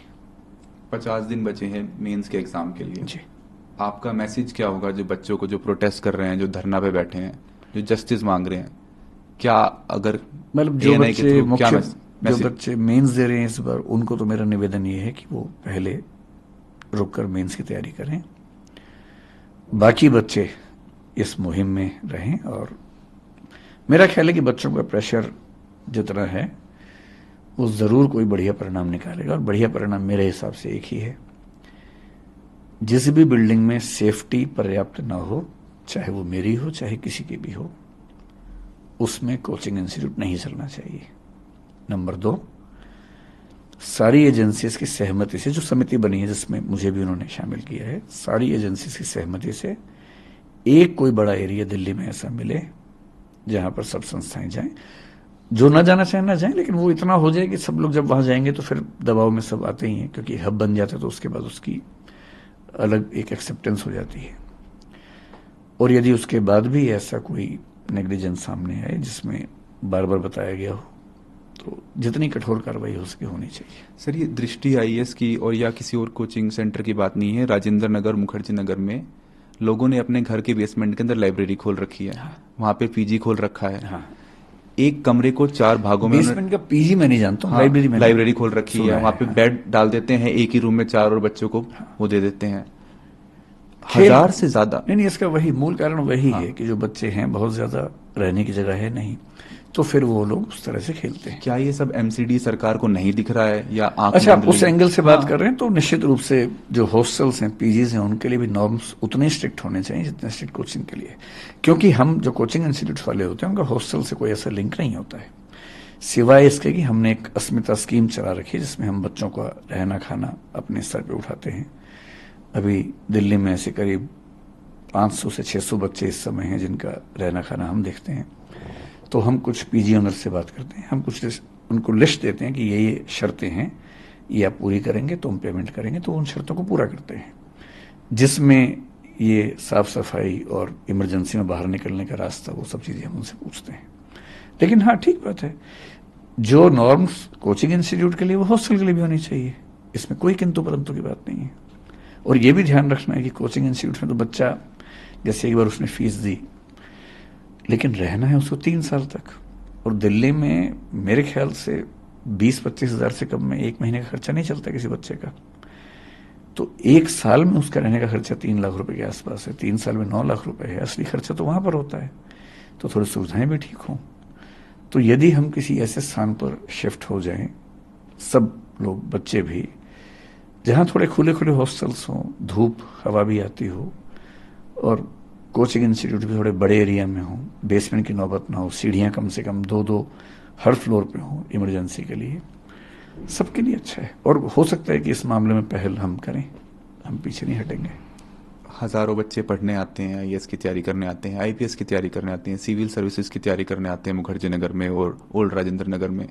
50 दिन बचे हैं मेंस के एग्जाम के लिए। जी, आपका मैसेज क्या होगा जो बच्चों को, जो प्रोटेस्ट कर रहे हैं, जो धरना पे बैठे हैं, जो जस्टिस मांग रहे हैं? क्या अगर मतलब जो ANI के बच्चे थ्रू क्या जो मैसेज? बच्चे मेंस दे रहे हैं इस बार, उनको तो मेरा निवेदन ये है कि वो पहले रुककर मेंस की तैयारी करें। बाकी बच्चे इस मुहिम में रहें, और मेरा ख्याल है कि बच्चों का प्रेशर जितना है वो जरूर कोई बढ़िया परिणाम निकालेगा। और बढ़िया परिणाम मेरे हिसाब से एक ही है, जिस भी बिल्डिंग में सेफ्टी पर्याप्त ना हो, चाहे वो मेरी हो चाहे किसी की भी हो, उसमें कोचिंग इंस्टीट्यूट नहीं चलना चाहिए। नंबर 2, सारी एजेंसीज की सहमति से, जो समिति बनी है जिसमें मुझे भी उन्होंने शामिल किया है, सारी एजेंसीज की सहमति से एक कोई बड़ा एरिया दिल्ली में ऐसा मिले जहां पर सब संस्थाएं जाएं। जो ना जाना चाहे ना जाएं, लेकिन वो इतना हो जाए कि सब लोग जब वहां जाएंगे तो फिर दबाव में सब आते ही हैं, क्योंकि हब बन जाता है तो उसके बाद उसकी अलग एक एक्सेप्टेंस हो जाती है। और यदि उसके बाद भी ऐसा कोई नेग्लिजेंस सामने आए जिसमें बार बार बताया गया हो, तो जितनी कठोर कार्रवाई हो सके होनी चाहिए। सर, ये दृष्टि आईएएस की और या किसी और कोचिंग सेंटर की बात नहीं है। राजेंद्र नगर, मुखर्जी नगर में लोगों ने अपने घर के बेसमेंट के अंदर लाइब्रेरी खोल रखी है। हाँ। वहाँ पे पीजी खोल रखा है। हाँ, एक कमरे को 4 भागों में बेसमेंट का पीजी मैं नहीं जानता हूँ, हाँ, लाइब्रेरी में लाइब्रेरी खोल रखी सुना है, वहां है, पे हाँ। बेड डाल देते हैं, एक ही रूम में 4 और बच्चों को वो दे देते हैं। खेल 1000 से ज्यादा। नहीं, इसका वही मूल कारण वही हाँ। है कि जो बच्चे हैं बहुत ज्यादा रहने की जगह है नहीं, तो फिर वो लोग उस तरह से खेलते हैं। क्या ये सब एमसीडी सरकार को नहीं दिख रहा है या आंख अच्छा, आप मूंद उस ली? एंगल से बात हाँ। कर रहे हैं तो निश्चित रूप से जो हॉस्टल्स हैं, पीजीज हैं, उनके लिए भी नॉर्म्स उतने स्ट्रिक्ट होने चाहिए जितने स्ट्रिक्ट कोचिंग के लिए, क्योंकि हम जो कोचिंग इंस्टीट्यूट वाले होते हैं उनका हॉस्टल से कोई ऐसा लिंक नहीं होता है, सिवाय इसके कि हमने एक अस्मिता स्कीम चला रखी है जिसमें हम बच्चों का रहना खाना अपने स्तर पे उठाते हैं। अभी दिल्ली में ऐसे करीब 500 से 600 बच्चे इस समय हैं जिनका रहना खाना हम देखते हैं। तो हम कुछ पीजी ओनर से बात करते हैं, हम कुछ उनको लिस्ट देते हैं कि ये शर्तें हैं, ये आप पूरी करेंगे तो हम पेमेंट करेंगे, तो उन शर्तों को पूरा करते हैं, जिसमें ये साफ सफाई और इमरजेंसी में बाहर निकलने का रास्ता, वो सब चीज़ें हम उनसे पूछते हैं। लेकिन हाँ, ठीक बात है, जो नॉर्म्स कोचिंग इंस्टीट्यूट के लिए वो हॉस्टल के लिए भी होनी चाहिए, इसमें कोई किंतु परंतु की बात नहीं है। और ये भी ध्यान रखना है कि कोचिंग इंस्टीट्यूट में तो बच्चा जैसे एक बार उसने फीस दी, लेकिन रहना है उसको 3 साल तक, और दिल्ली में मेरे ख्याल से 20-25 हज़ार से कम में 1 महीने का खर्चा नहीं चलता किसी बच्चे का। तो 1 साल में उसका रहने का खर्चा 3 लाख रुपए के आसपास है, 3 साल में 9 लाख रुपए है, असली खर्चा तो वहां पर होता है। तो थोड़ी सुविधाएं भी ठीक हों। तो यदि हम किसी ऐसे स्थान पर शिफ्ट हो जाएं, सब लोग, बच्चे भी, जहां थोड़े खुले खुले हॉस्टल्स हों, धूप हवा भी आती हो, और कोचिंग इंस्टीट्यूट भी थोड़े बड़े एरिया में हो, बेसमेंट की नौबत ना हो, सीढ़ियां कम से कम 2-2 हर फ्लोर पे हो इमरजेंसी के लिए, सबके लिए अच्छा है। और हो सकता है कि इस मामले में पहल हम करें, हम पीछे नहीं हटेंगे। हजारों बच्चे पढ़ने आते हैं, आईएएस की तैयारी करने आते हैं, आईपीएस की तैयारी करने आते हैं, सिविल सर्विसेज की तैयारी करने आते हैं मुखर्जी नगर में और ओल्ड राजेंद्र नगर में।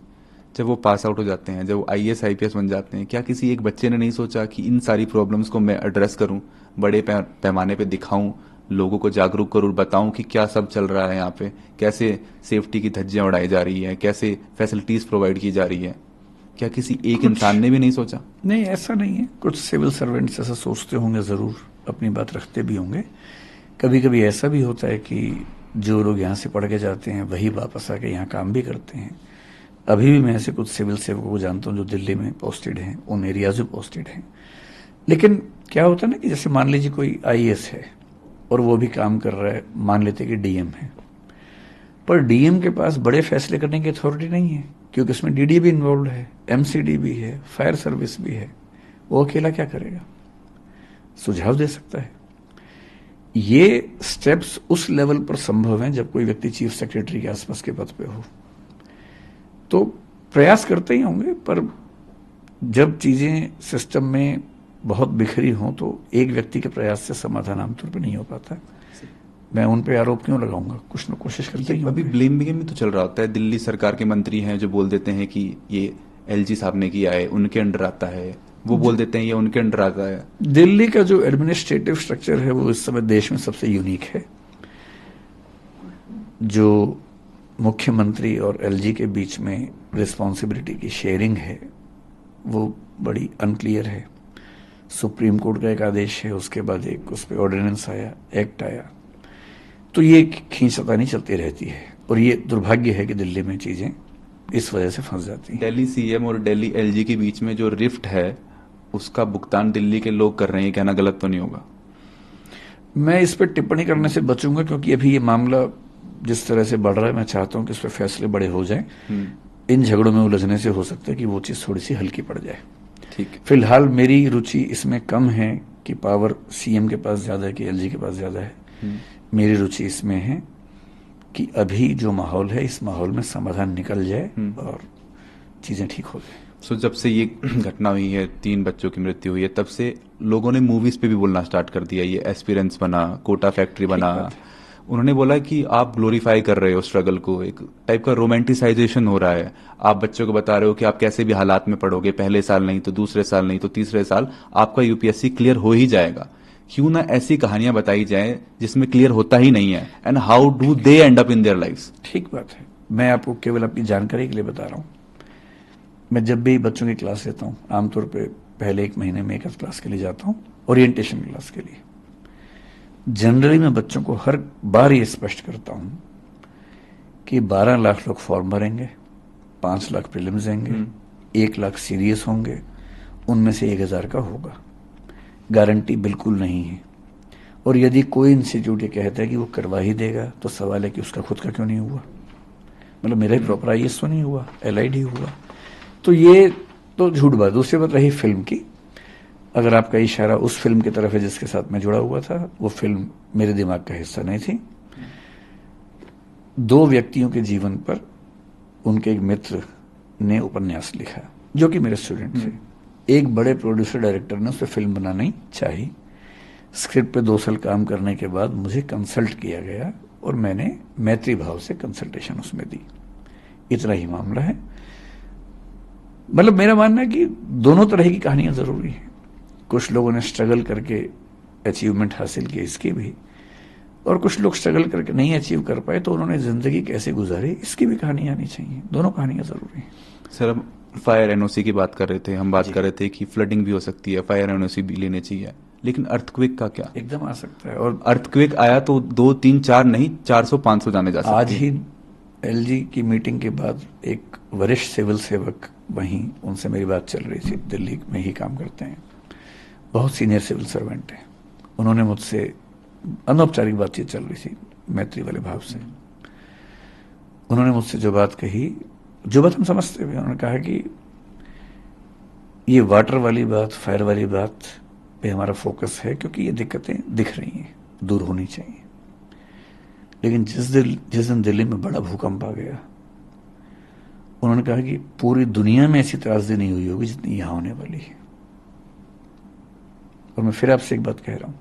जब वो पास आउट हो जाते हैं, जब वो आईएएस आईपीएस बन जाते हैं, क्या किसी एक बच्चे ने नहीं सोचा कि इन सारी प्रॉब्लम्स को मैं एड्रेस करूं, बड़े पैमाने पे दिखाऊं, लोगों को जागरूक करूं, बताऊं कि क्या सब चल रहा है यहाँ पे, कैसे सेफ्टी की धज्जियां उड़ाई जा रही हैं, कैसे फैसिलिटीज प्रोवाइड की जा रही है। क्या किसी एक इंसान ने भी नहीं सोचा? नहीं, ऐसा नहीं है। कुछ सिविल सर्वेंट्स ऐसा सोचते होंगे, जरूर अपनी बात रखते भी होंगे। कभी कभी ऐसा भी होता है कि जो लोग यहाँ से पढ़ के जाते हैं वही वापस आके यहाँ काम भी करते हैं। अभी भी मैं ऐसे कुछ सिविल सेवकों को जानता हूँ जो दिल्ली में पोस्टेड हैं, उन एरियाज में पोस्टेड हैं। लेकिन क्या होता है ना कि जैसे मान लीजिए कोई आईएएस है और वो भी काम कर रहा है, मान लेते कि डीएम है, पर डीएम के पास बड़े फैसले करने की अथॉरिटी नहीं है, क्योंकि उसमें डीडी भी इन्वॉल्व है, एमसीडी भी है, फायर सर्विस भी है। वो अकेला क्या करेगा? सुझाव दे सकता है। ये स्टेप्स उस लेवल पर संभव हैं जब कोई व्यक्ति चीफ सेक्रेटरी के आसपास के पद पे हो। तो प्रयास करते ही होंगे, पर जब चीजें सिस्टम में बहुत बिखरी हों तो एक व्यक्ति के प्रयास से समाधान आमतौर पर नहीं हो पाता। मैं उन पे आरोप क्यों लगाऊंगा? कुछ न कोशिश करते ही अभी होंगे। ब्लेम गेम भी तो चल रहा होता है। दिल्ली सरकार के मंत्री हैं जो बोल देते हैं कि ये एलजी साहब ने किया है, उनके अंडर आता है। वो बोल देते हैं ये उनके अंडर आता है। दिल्ली का जो एडमिनिस्ट्रेटिव स्ट्रक्चर है वो इस समय देश में सबसे यूनिक है। जो मुख्यमंत्री और एलजी के बीच में रिस्पॉन्सिबिलिटी की शेयरिंग है वो बड़ी अनक्लियर है। सुप्रीम कोर्ट का एक आदेश है, उसके बाद एक उस पर ऑर्डिनेंस आया, एक्ट आया, तो ये खींचतानी चलती रहती है। और ये दुर्भाग्य है कि दिल्ली में चीजें इस वजह से फंस जाती हैं। दिल्ली सीएम और दिल्ली एलजी के बीच में जो रिफ्ट है उसका भुगतान दिल्ली के लोग कर रहे हैं, कहना गलत तो नहीं होगा? मैं इस पर टिप्पणी करने से बचूंगा, क्योंकि अभी ये मामला जिस तरह से बढ़ रहा है, मैं चाहता हूं कि इस पर फैसले बड़े हो जाएं। इन झगड़ों में उलझने से हो सकता है कि वो चीज थोड़ी सी हल्की पड़ जाए। ठीक है। फिलहाल मेरी रुचि इसमें कम है कि पावर सीएम के पास ज्यादा है कि एलजी के पास ज्यादा है। मेरी रुचि इसमें है कि अभी जो माहौल है, इस माहौल में समाधान निकल जाए और चीजें ठीक हो जाए। सो जब से ये घटना हुई है, 3 बच्चों की मृत्यु हुई है, तब से लोगों ने मूवीज पे भी बोलना स्टार्ट कर दिया। ये एस्पिरेंट्स बना, कोटा फैक्ट्री बना। उन्होंने बोला कि आप ग्लोरीफाई कर रहे हो स्ट्रगल को, एक टाइप का रोमांटिसाइजेशन हो रहा है। आप बच्चों को बता रहे हो कि आप कैसे भी हालात में पढ़ोगे, पहले साल नहीं तो दूसरे साल नहीं तो तीसरे साल आपका यूपीएससी क्लियर हो ही जाएगा। क्यों ना ऐसी कहानियां बताई जाए जिसमें क्लियर होता ही नहीं है, and how do they end up in their lifes. ठीक बात है। मैं आपको केवल अपनी जानकारी के लिए बता रहा हूं। मैं जब भी बच्चों की क्लास लेता हूं, आमतौर पे पहले 1 महीने में एक क्लास के लिए जाता हूं, ओरिएंटेशन क्लास के लिए। जनरली मैं बच्चों को हर बार ये स्पष्ट करता हूं कि 12 लाख लोग फॉर्म भरेंगे, 5 लाख प्रीलिम्स देंगे, 1 लाख सीरियस होंगे, उनमें से 1000 का होगा। गारंटी बिल्कुल नहीं है। और यदि कोई इंस्टीट्यूट ये कहता है कि वो करवा ही देगा, तो सवाल है कि उसका खुद का क्यों नहीं हुआ। मतलब मेरा ही प्रॉपर IAS तो नहीं हुआ, LID हुआ। तो ये तो झूठ बात। दूसरी बात रही फिल्म की, अगर आपका इशारा उस फिल्म की तरफ है जिसके साथ मैं जुड़ा हुआ था, वो फिल्म मेरे दिमाग का हिस्सा नहीं थी। 2 व्यक्तियों के जीवन पर उनके एक मित्र ने उपन्यास लिखा जो कि मेरे स्टूडेंट थे। एक बड़े प्रोड्यूसर डायरेक्टर ने उस पर फिल्म बनानी चाहिए। स्क्रिप्ट पे 2 साल काम करने के बाद मुझे कंसल्ट किया गया और मैंने मैत्री भाव से कंसल्टेशन उसमें दी। इतना ही मामला है। मतलब मेरा मानना है कि दोनों तरह की कहानियां जरूरी हैं। कुछ लोगों ने स्ट्रगल करके अचीवमेंट हासिल की, इसकी भी, और कुछ लोग स्ट्रगल करके नहीं अचीव कर पाए तो उन्होंने जिंदगी कैसे गुजारी, इसकी भी कहानी आनी चाहिए। दोनों कहानियां जरूरी हैं। सर, अब फायर NOC की बात कर रहे थे, हम बात कर रहे थे कि फ्लडिंग भी हो सकती है, फायर NOC भी लेने चाहिए, लेकिन अर्थक्वेक का क्या? एकदम आ सकता है। और अर्थक्वेक आया तो 2, 3, 4 नहीं 400-500 जाने जा सकते आज हैं। ही LG की मीटिंग के बाद एक वरिष्ठ सिविल सेवक, वहीं उनसे मेरी बात चल रही थी, दिल्ली में ही काम करते हैं, बहुत सीनियर सिविल सर्वेंट हैं। उन्होंने मुझसे अनौपचारिक बातचीत चल रही थी मैत्री वाले भाव से, उन्होंने मुझसे जो बात कही, जो बात हम समझते हुए, उन्होंने कहा कि ये वाटर वाली बात, फायर वाली बात पे हमारा फोकस है क्योंकि ये दिक्कतें दिख रही हैं, दूर होनी चाहिए। लेकिन जिस दिन दिल्ली में बड़ा भूकंप आ गया, उन्होंने कहा कि पूरी दुनिया में ऐसी त्रासदी नहीं हुई होगी जितनी यहां होने वाली है। और मैं फिर आपसे एक बात कह रहा हूं,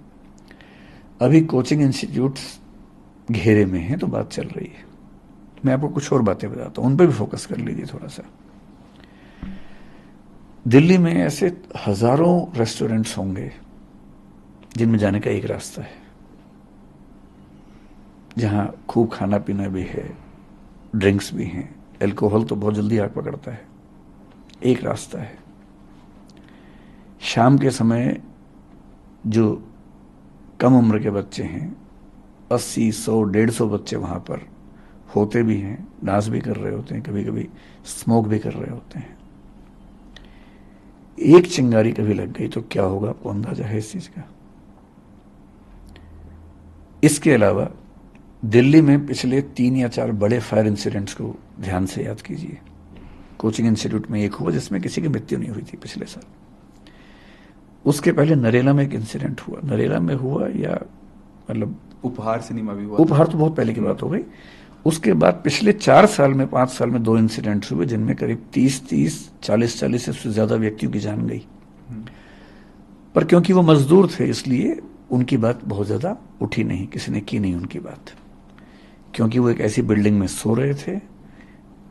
अभी कोचिंग इंस्टीट्यूट्स घेरे में हैं तो बात चल रही है। मैं आपको कुछ और बातें बताता हूं, उन पर भी फोकस कर लीजिए थोड़ा सा। दिल्ली में ऐसे हजारों रेस्टोरेंट्स होंगे जिनमें जाने का एक रास्ता है, जहां खूब खाना पीना भी है, ड्रिंक्स भी हैं, अल्कोहल तो बहुत जल्दी आग पकड़ता है। एक रास्ता है। शाम के समय जो कम उम्र के बच्चे हैं, 80, 100, 150 बच्चे वहां पर होते भी हैं, डांस भी कर रहे होते हैं, कभी कभी स्मोक भी कर रहे होते हैं। एक चिंगारी कभी लग गई तो क्या होगा, आपको अंदाजा है इस चीज का? इसके अलावा दिल्ली में पिछले 3 या 4 बड़े फायर इंसिडेंट्स को ध्यान से याद कीजिए। कोचिंग इंस्टीट्यूट में एक हुआ जिसमें किसी की मृत्यु नहीं हुई थी पिछले साल। उसके पहले नरेला में एक इंसिडेंट हुआ, नरेला में हुआ या मतलब उपहार सिनेमा भी हुआ। उपहार तो बहुत पहले की बात हो गई। उसके बाद पिछले 4 साल में, 5 साल में 2 इंसिडेंट्स हुए जिनमें करीब 30, 40 से ज्यादा व्यक्तियों की जान गई। पर क्योंकि वो मजदूर थे इसलिए उनकी बात बहुत ज्यादा उठी नहीं, किसी ने की नहीं उनकी बात, क्योंकि वो एक ऐसी बिल्डिंग में सो रहे थे,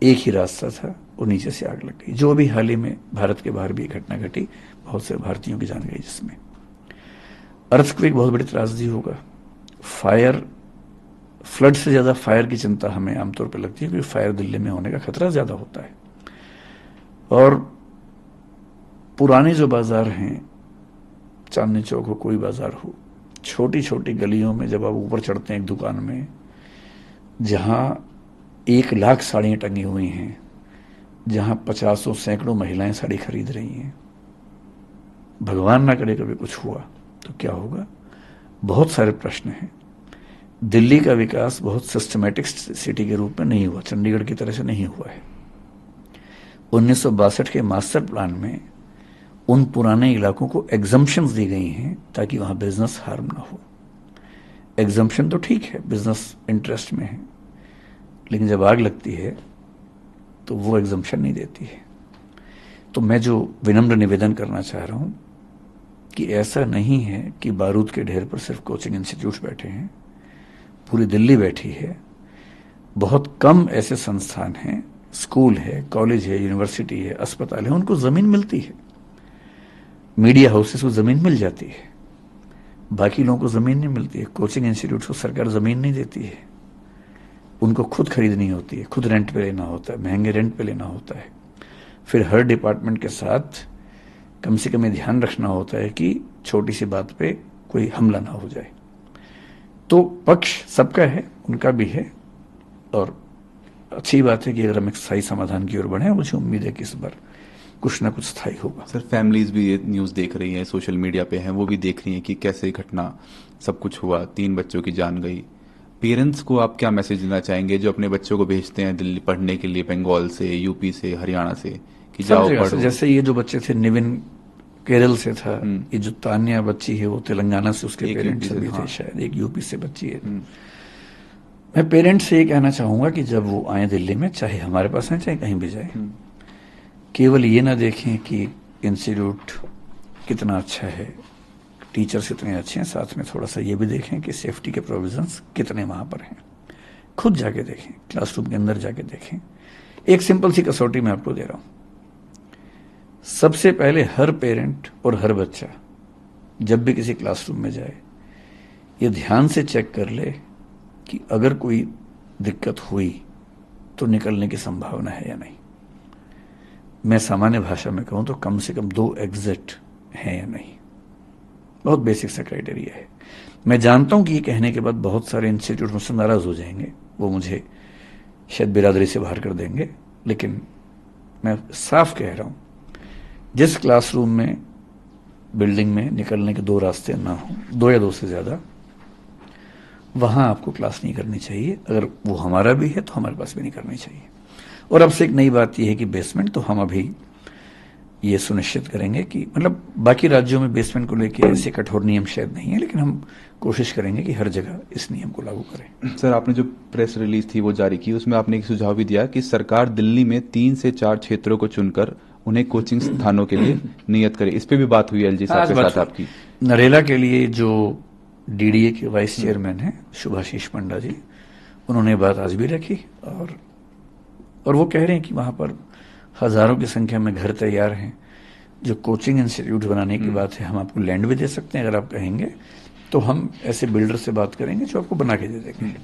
एक ही रास्ता था, वो नीचे से आग लग गई। जो अभी हाल ही में भारत के बाहर भी एक घटना घटी, बहुत से भारतीयों की जान गई जिसमें। अर्थक्वेक बहुत बड़ी त्रासदी होगा। फायर, फ्लड से ज्यादा फायर की चिंता हमें आमतौर पर लगती है क्योंकि फायर दिल्ली में होने का खतरा ज्यादा होता है। और पुराने जो बाजार हैं, चांदनी चौक हो, कोई बाजार हो, छोटी छोटी गलियों में जब आप ऊपर चढ़ते हैं एक दुकान में जहां 1 लाख साड़ियां टंगी हुई हैं, जहां 50 सैकड़ों महिलाएं साड़ी खरीद रही हैं, भगवान ना करे कभी कुछ हुआ तो क्या होगा? बहुत सारे प्रश्न हैं। दिल्ली का विकास बहुत सिस्टमैटिक सिटी के रूप में नहीं हुआ, चंडीगढ़ की तरह से नहीं हुआ है। 1962 के मास्टर प्लान में उन पुराने इलाकों को एग्जम्पशंस दी गई हैं ताकि वहां बिजनेस हार्म ना हो। एग्जम्पशन तो ठीक है, बिजनेस इंटरेस्ट में है, लेकिन जब आग लगती है तो वो एग्जम्पशन नहीं देती है। तो मैं जो विनम्र निवेदन करना चाह रहा हूं कि ऐसा नहीं है कि बारूद के ढेर पर सिर्फ कोचिंग इंस्टीट्यूट्स बैठे हैं, पूरी दिल्ली बैठी है। बहुत कम ऐसे संस्थान हैं, स्कूल है, कॉलेज है, यूनिवर्सिटी है, अस्पताल है, उनको जमीन मिलती है। मीडिया हाउसेस को जमीन मिल जाती है, बाकी लोगों को जमीन नहीं मिलती है। कोचिंग इंस्टीट्यूट को सरकार जमीन नहीं देती है, उनको खुद खरीदनी होती है, खुद रेंट पे लेना होता है, महंगे रेंट पे लेना होता है। फिर हर डिपार्टमेंट के साथ कम से कम ध्यान रखना होता है कि छोटी सी बात पे कोई हमला ना हो जाए। तो पक्ष सबका है, उनका भी है और अच्छी बात है कि अगर हम एक स्थायी समाधान की ओर बढ़े, मुझे उम्मीद है कि इस बार कुछ ना कुछ स्थायी होगा। सर फैमिलीज भी ये न्यूज़ देख रही हैं, सोशल मीडिया पे हैं, वो भी देख रही हैं कि कैसे घटना सब कुछ हुआ, 3 बच्चों की जान गई। पेरेंट्स को आप क्या मैसेज देना चाहेंगे जो अपने बच्चों को भेजते हैं दिल्ली पढ़ने के लिए, बंगाल से, यूपी से, हरियाणा से, कि सब जाओ जगह से, पढ़ो? जैसे ये जो बच्चे थे, निविन केरल से था, हम्म। ये जो तान्या बच्ची है वो तेलंगाना से, उसके एक पेरेंट्स यूपी से, भी थे हाँ। शायद, एक यूपी से बच्ची है। हम्म। मैं पेरेंट्स से ये कहना चाहूंगा कि जब वो आए दिल्ली में, चाहे हमारे पास आए चाहे कहीं भी जाए, केवल ये ना देखें कि इंस्टीट्यूट कितना अच्छा है, टीचर्स कितने अच्छे हैं, साथ में थोड़ा सा ये भी देखें कि सेफ्टी के प्रोविजंस कितने वहां पर हैं। खुद जाके देखें, क्लासरूम के अंदर जाके देखें। एक सिंपल सी कसौटी मैं आपको दे रहा हूं। सबसे पहले हर पेरेंट और हर बच्चा जब भी किसी क्लासरूम में जाए, ये ध्यान से चेक कर ले कि अगर कोई दिक्कत हुई तो निकलने की संभावना है या नहीं। मैं सामान्य भाषा में कहूं तो कम से कम 2 एग्जिट हैं या नहीं। बहुत बेसिक सा क्राइटेरिया है। मैं जानता हूं कि ये कहने के बाद बहुत सारे इंस्टीट्यूट मुझसे नाराज हो जाएंगे, वो मुझे शायद बिरादरी से बाहर कर देंगे, लेकिन मैं साफ कह रहा हूं, जिस क्लासरूम में, बिल्डिंग में निकलने के 2 रास्ते ना हो, 2 या 2 से ज्यादा, वहां आपको क्लास नहीं करनी चाहिए। अगर वो हमारा भी है तो हमारे पास भी नहीं करनी चाहिए। और अब से एक नई बात यह है कि बेसमेंट तो हम अभी ये सुनिश्चित करेंगे कि, मतलब बाकी राज्यों में बेसमेंट को लेकर ऐसे कठोर नियम शायद नहीं है, लेकिन हम कोशिश करेंगे कि हर जगह इस नियम को लागू करें। सर आपने जो प्रेस रिलीज थी वो जारी की, उसमें आपने एक सुझाव भी दिया कि सरकार दिल्ली में 3 से 4 क्षेत्रों को चुनकर उन्हें कोचिंग स्थानों के लिए नियत करे। इस पे भी बात हुई एलजी साहब के साथ आपकी? नरेला के लिए जो डीडीए के वाइस चेयरमैन हैं शुभाशीष पंडा जी, उन्होंने बात आज भी रखी, और वो कह रहे हैं कि वहां पर हजारों की संख्या में घर तैयार हैं। जो कोचिंग इंस्टीट्यूट बनाने की बात है, हम आपको लैंड भी दे सकते हैं अगर आप कहेंगे, तो हम ऐसे बिल्डर से बात करेंगे जो आपको बना के दे देंगे।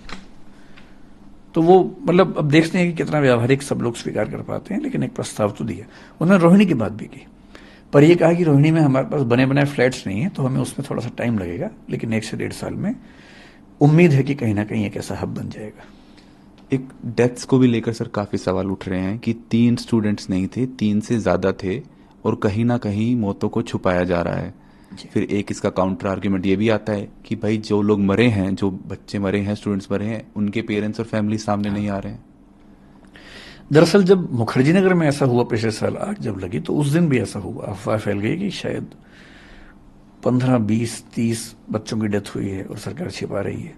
तो वो, मतलब अब देखते हैं कि कितना व्यावहारिक सब लोग स्वीकार कर पाते हैं, लेकिन एक प्रस्ताव तो दिया। उन्होंने रोहिणी की बात भी की, पर यह कहा कि रोहिणी में हमारे पास बने बनाए फ्लैट्स नहीं है, तो हमें उसमें थोड़ा सा टाइम लगेगा, लेकिन 1 से 1.5 साल में उम्मीद है कि कहीं ना कहीं एक ऐसा हब बन जाएगा। एक डेथ्स को भी लेकर सर काफी सवाल उठ रहे हैं कि 3 स्टूडेंट्स नहीं थे, 3 से ज्यादा थे, और कहीं ना कहीं मौतों को छुपाया जा रहा है। फिर एक इसका काउंटर आर्ग्यूमेंट ये भी आता है कि भाई जो लोग मरे हैं, जो बच्चे मरे हैं, स्टूडेंट्स मरे हैं, उनके पेरेंट्स और फैमिली सामने नहीं आ रहे हैं। दरअसल जब मुखर्जी नगर में ऐसा हुआ पिछले साल आग जब लगी, तो उस दिन भी ऐसा हुआ, अफवाह फैल गई कि शायद 15, 20, 30 बच्चों की डेथ हुई है और सरकार छिपा रही है।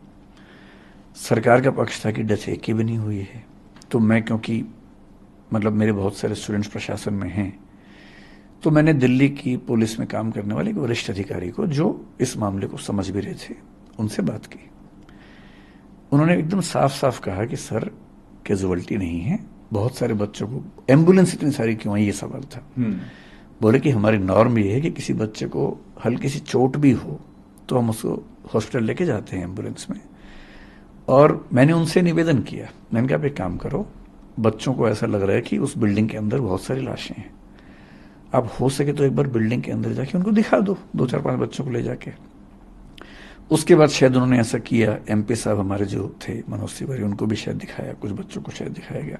सरकार का पक्ष था कि डेथ एक की भी नहीं हुई है। तो मैं, क्योंकि मतलब मेरे बहुत सारे स्टूडेंट्स प्रशासन में हैं, तो मैंने दिल्ली की पुलिस में काम करने वाले एक वरिष्ठ अधिकारी को, जो इस मामले को समझ भी रहे थे, उनसे बात की। उन्होंने एकदम साफ साफ कहा कि सर, कैजुअल्टी नहीं है, बहुत सारे बच्चों को, एम्बुलेंस इतनी सारी क्यों है, ये सवाल था। बोले कि हमारी नॉर्म ये है कि किसी बच्चे को हल्की सी चोट भी हो तो हम उसको हॉस्पिटल लेके जाते हैं एम्बुलेंस में। और मैंने उनसे निवेदन किया, मैंने कहा आप एक काम करो, बच्चों को ऐसा लग रहा है कि उस बिल्डिंग के अंदर बहुत सारी लाशें हैं, आप हो सके तो एक बार बिल्डिंग के अंदर जाके उनको दिखा दो, 2, 4, 5 बच्चों को ले जाके। उसके बाद शायद उन्होंने ऐसा किया। एमपी साहब हमारे जो थे मनोज तिवारी, उनको भी शायद दिखाया, कुछ बच्चों को शायद दिखाया गया।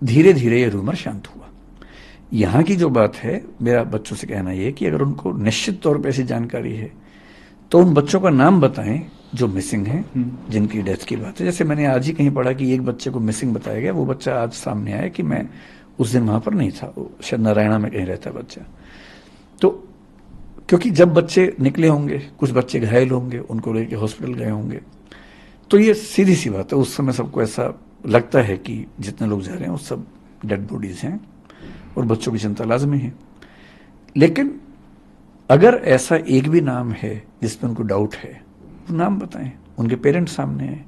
धीरे धीरे ये रूमर शांत हुआ। यहाँ की जो बात है, मेरा बच्चों से कहना यह कि अगर उनको निश्चित तौर पर ऐसी जानकारी है तो उन बच्चों का नाम बताएं जो मिसिंग हैं, जिनकी डेथ की बात है। जैसे मैंने आज ही कहीं पढ़ा कि एक बच्चे को मिसिंग बताया गया, वो बच्चा आज सामने आया कि मैं उस दिन वहां पर नहीं था, शायद नारायणा में कहीं रहता बच्चा। तो क्योंकि जब बच्चे निकले होंगे, कुछ बच्चे घायल होंगे, उनको लेके हॉस्पिटल गए होंगे, तो ये सीधी सी बात है, उस समय सबको ऐसा लगता है कि जितने लोग जा रहे हैं वो सब डेड बॉडीज हैं और बच्चों की चिंता लाजमी है। लेकिन अगर ऐसा एक भी नाम है जिसमें उनको डाउट है, वो नाम बताएं, उनके पेरेंट्स सामने हैं,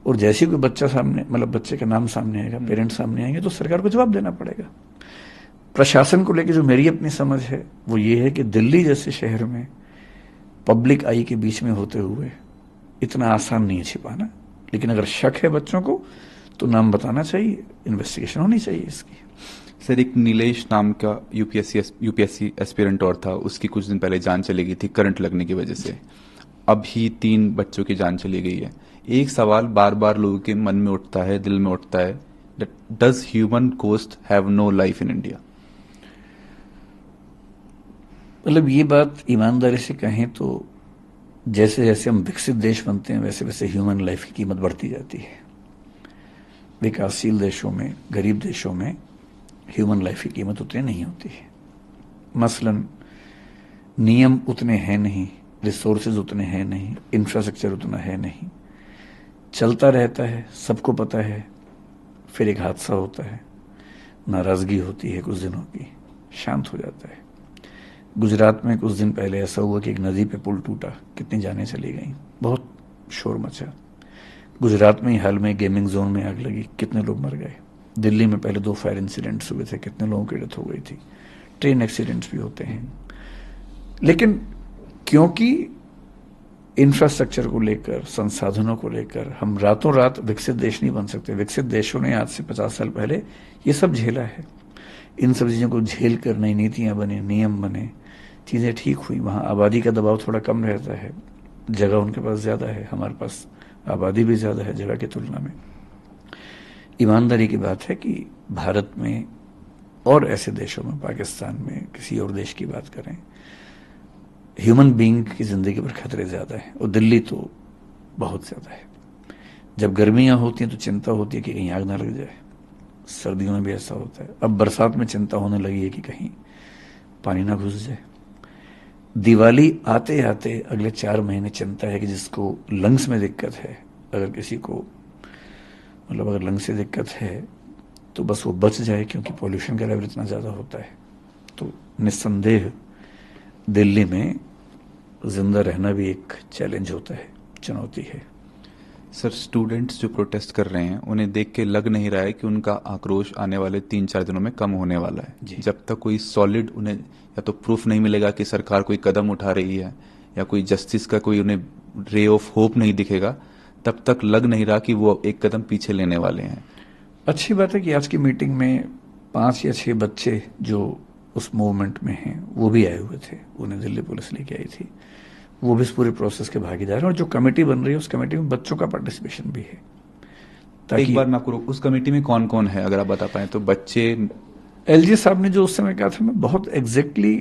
और जैसे ही कोई बच्चा सामने, मतलब बच्चे का नाम सामने आएगा, पेरेंट्स सामने आएंगे, तो सरकार को जवाब देना पड़ेगा। प्रशासन को लेकर जो मेरी अपनी समझ है वो ये है कि दिल्ली जैसे शहर में पब्लिक आई के बीच में होते हुए इतना आसान नहीं है छिपाना, लेकिन अगर शक है बच्चों को तो नाम बताना चाहिए, इन्वेस्टिगेशन होनी चाहिए इसकी। सर एक नीलेश नाम का यूपीएससी एस्पिरेंट और था, उसकी कुछ दिन पहले जान चली गई थी करंट लगने की वजह से। अभी 3 बच्चों की जान चली गई है। एक सवाल बार बार लोगों के मन में उठता है, दिल में उठता है Does human coast have no life in India? मतलब ये बात ईमानदारी से कहें तो जैसे जैसे हम विकसित देश बनते हैं वैसे वैसे ह्यूमन लाइफ की कीमत बढ़ती जाती है। विकासशील देशों में, गरीब देशों में ह्यूमन लाइफ की कीमत उतनी नहीं होती है। मसलन नियम उतने हैं नहीं, रिसोर्सेज उतने हैं नहीं, इंफ्रास्ट्रक्चर उतना है नहीं, चलता रहता है, सबको पता है, फिर एक हादसा होता है, नाराजगी होती है कुछ दिनों की, शांत हो जाता है। गुजरात में कुछ दिन पहले ऐसा हुआ कि एक नदी पे पुल टूटा, कितनी जानें चली गई, बहुत शोर मचा। गुजरात में ही हाल में गेमिंग जोन में आग लगी, कितने लोग मर गए। दिल्ली में पहले 2 फायर इंसिडेंट्स हुए थे, कितने लोगों की डेथ हो गई थी। ट्रेन एक्सीडेंट्स भी होते हैं। लेकिन क्योंकि इंफ्रास्ट्रक्चर को लेकर, संसाधनों को लेकर हम रातों रात विकसित देश नहीं बन सकते। विकसित देशों ने आज से 50 साल पहले ये सब झेला है। इन सब चीज़ों को झेल कर नई नीतियाँ बने, नियम बने, चीज़ें ठीक हुई। वहाँ आबादी का दबाव थोड़ा कम रहता है, जगह उनके पास ज़्यादा है, हमारे पास आबादी भी ज़्यादा है जगह की तुलना में। ईमानदारी की बात है कि भारत में और ऐसे देशों में, पाकिस्तान में, किसी और देश की बात करें, ह्यूमन बीइंग की ज़िंदगी पर खतरे ज़्यादा है। और दिल्ली तो बहुत ज़्यादा है। जब गर्मियाँ होती हैं तो चिंता होती है कि कहीं आग ना लग जाए। सर्दियों में भी ऐसा होता है। अब बरसात में चिंता होने लगी है कि कहीं पानी ना घुस जाए। दिवाली आते आते अगले 4 महीने चिंता है कि जिसको लंग्स में दिक्कत है, अगर किसी को मतलब अगर लंग्स से दिक्कत है तो बस वो बच जाए, क्योंकि पॉल्यूशन का लेवल इतना ज़्यादा होता है। तो निस्संदेह दिल्ली में जिंदा रहना भी एक चैलेंज होता है, चुनौती है। सर, स्टूडेंट्स जो प्रोटेस्ट कर रहे हैं उन्हें देख के लग नहीं रहा है कि उनका आक्रोश आने वाले 3-4 दिनों में कम होने वाला है। जब तक कोई सॉलिड उन्हें या तो प्रूफ नहीं मिलेगा कि सरकार कोई कदम उठा रही है या कोई जस्टिस का कोई उन्हें रे ऑफ होप नहीं दिखेगा, तब तक लग नहीं रहा कि वो एक कदम पीछे लेने वाले हैं। अच्छी बात है कि आज की मीटिंग में 5 या 6 बच्चे जो उस मूवमेंट में हैं वो भी आए हुए थे, उन्हें दिल्ली पुलिस लेके आई थी। वो भी इस पूरे प्रोसेस के भागीदार हैं। और जो कमेटी बन रही है उस कमेटी में बच्चों का पार्टिसिपेशन भी है। एक बार मैं आपको उस कमेटी में कौन कौन है अगर आप बता पाए तो? बच्चे, एलजी साहब ने जो उस समय कहा था मैं बहुत एग्जैक्टली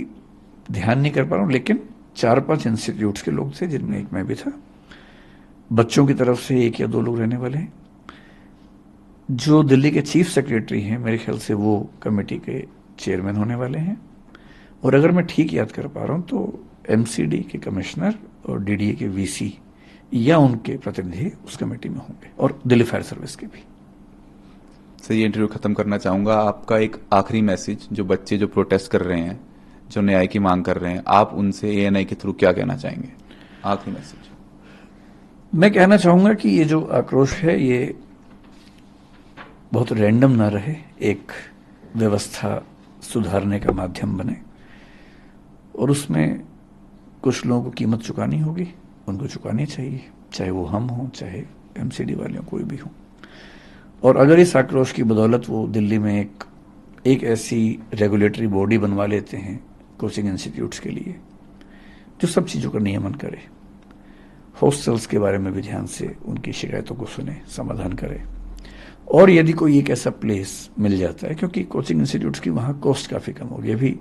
ध्यान नहीं कर पा रहा हूँ, लेकिन 4-5 इंस्टीट्यूट्स के लोग थे, जिनमें एक मैं भी था। बच्चों की तरफ से 1 या 2 लोग रहने वाले हैं। जो दिल्ली के चीफ सेक्रेटरी हैं, मेरे ख्याल से वो कमेटी के चेयरमैन होने वाले हैं। और अगर मैं ठीक याद कर पा रहा हूँ तो एमसीडी के कमिश्नर और डीडीए के वीसी या उनके प्रतिनिधि उस कमेटी में होंगे, और दिल्ली फायर सर्विस के भी। सर, ये इंटरव्यू खत्म करना चाहूंगा। आपका एक आखिरी मैसेज, जो बच्चे जो प्रोटेस्ट कर रहे हैं, जो न्याय की मांग कर रहे हैं, आप उनसे एएनआई के थ्रू क्या कहना चाहेंगे? आखिरी मैसेज। मैं कहना चाहूंगा कि ये जो आक्रोश है ये बहुत रैंडम ना रहे, एक व्यवस्था सुधारने का माध्यम बने। और उसमें कुछ लोगों को कीमत चुकानी होगी, उनको चुकानी चाहिए, चाहे वो हम हों, चाहे एमसीडी वाले हों, कोई भी हो। और अगर इस आक्रोश की बदौलत वो दिल्ली में एक ऐसी रेगुलेटरी बॉडी बनवा लेते हैं कोचिंग इंस्टीट्यूट्स के लिए जो सब चीज़ों का नियमन करे, हॉस्टल्स के बारे में भी ध्यान से उनकी शिकायतों को सुने, समाधान करे। और यदि कोई एक ऐसा प्लेस मिल जाता है, क्योंकि कोचिंग इंस्टीट्यूट्स की वहाँ कॉस्ट काफ़ी कम होगी। अभी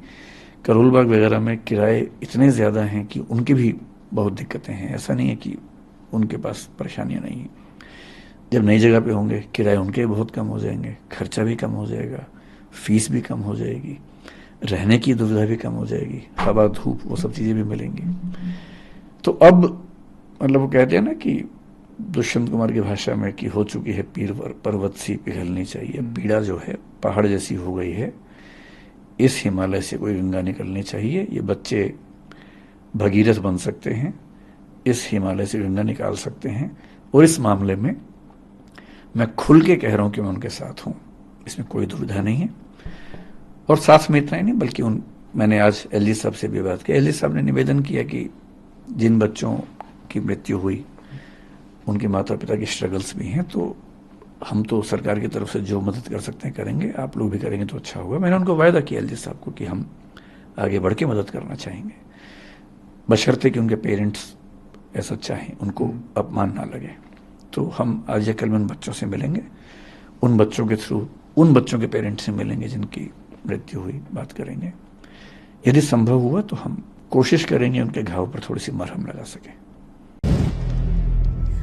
करोल बाग वगैरह में किराए इतने ज़्यादा हैं कि उनकी भी बहुत दिक्कतें हैं। ऐसा नहीं है कि उनके पास परेशानियां नहीं हैं। जब नई जगह पे होंगे किराए उनके बहुत कम हो जाएंगे, खर्चा भी कम हो जाएगा, फीस भी कम हो जाएगी, रहने की दुविधा भी कम हो जाएगी, हवा धूप वो सब चीज़ें भी मिलेंगी। तो अब मतलब वो कहते हैं ना कि दुष्यंत कुमार की भाषा में कि हो चुकी है पीर पर्वत सी पिघलनी चाहिए। पीड़ा जो है पहाड़ जैसी हो गई है, इस हिमालय से कोई गंगा निकलनी चाहिए। ये बच्चे भगीरथ बन सकते हैं, इस हिमालय से गंगा निकाल सकते हैं। और इस मामले में मैं खुल के कह रहा हूं कि मैं उनके साथ हूं, इसमें कोई दुविधा नहीं है। और साथ में इतना ही नहीं, बल्कि मैंने आज एलजी साहब से भी बात की। एलजी साहब ने निवेदन किया कि जिन बच्चों की मृत्यु हुई उनके माता पिता की स्ट्रगल्स भी हैं, तो हम तो सरकार की तरफ से जो मदद कर सकते हैं करेंगे, आप लोग भी करेंगे तो अच्छा होगा। मैंने उनको वायदा किया एलजी साहब को कि हम आगे बढ़ के मदद करना चाहेंगे, बशर्ते कि उनके पेरेंट्स ऐसा चाहें, उनको अपमान ना लगे। तो हम आज या कल में उन बच्चों से मिलेंगे, उन बच्चों के थ्रू उन बच्चों के पेरेंट्स से मिलेंगे जिनकी मृत्यु हुई, बात करेंगे। यदि संभव हुआ तो हम कोशिश करेंगे उनके घाव पर थोड़ी सी मरहम लगा सकें।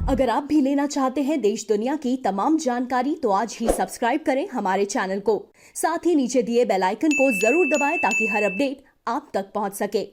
अगर आप भी लेना चाहते हैं देश दुनिया की तमाम जानकारी तो आज ही सब्सक्राइब करें हमारे चैनल को। साथ ही नीचे दिए बेल आइकन को जरूर दबाएं ताकि हर अपडेट आप तक पहुंच सके।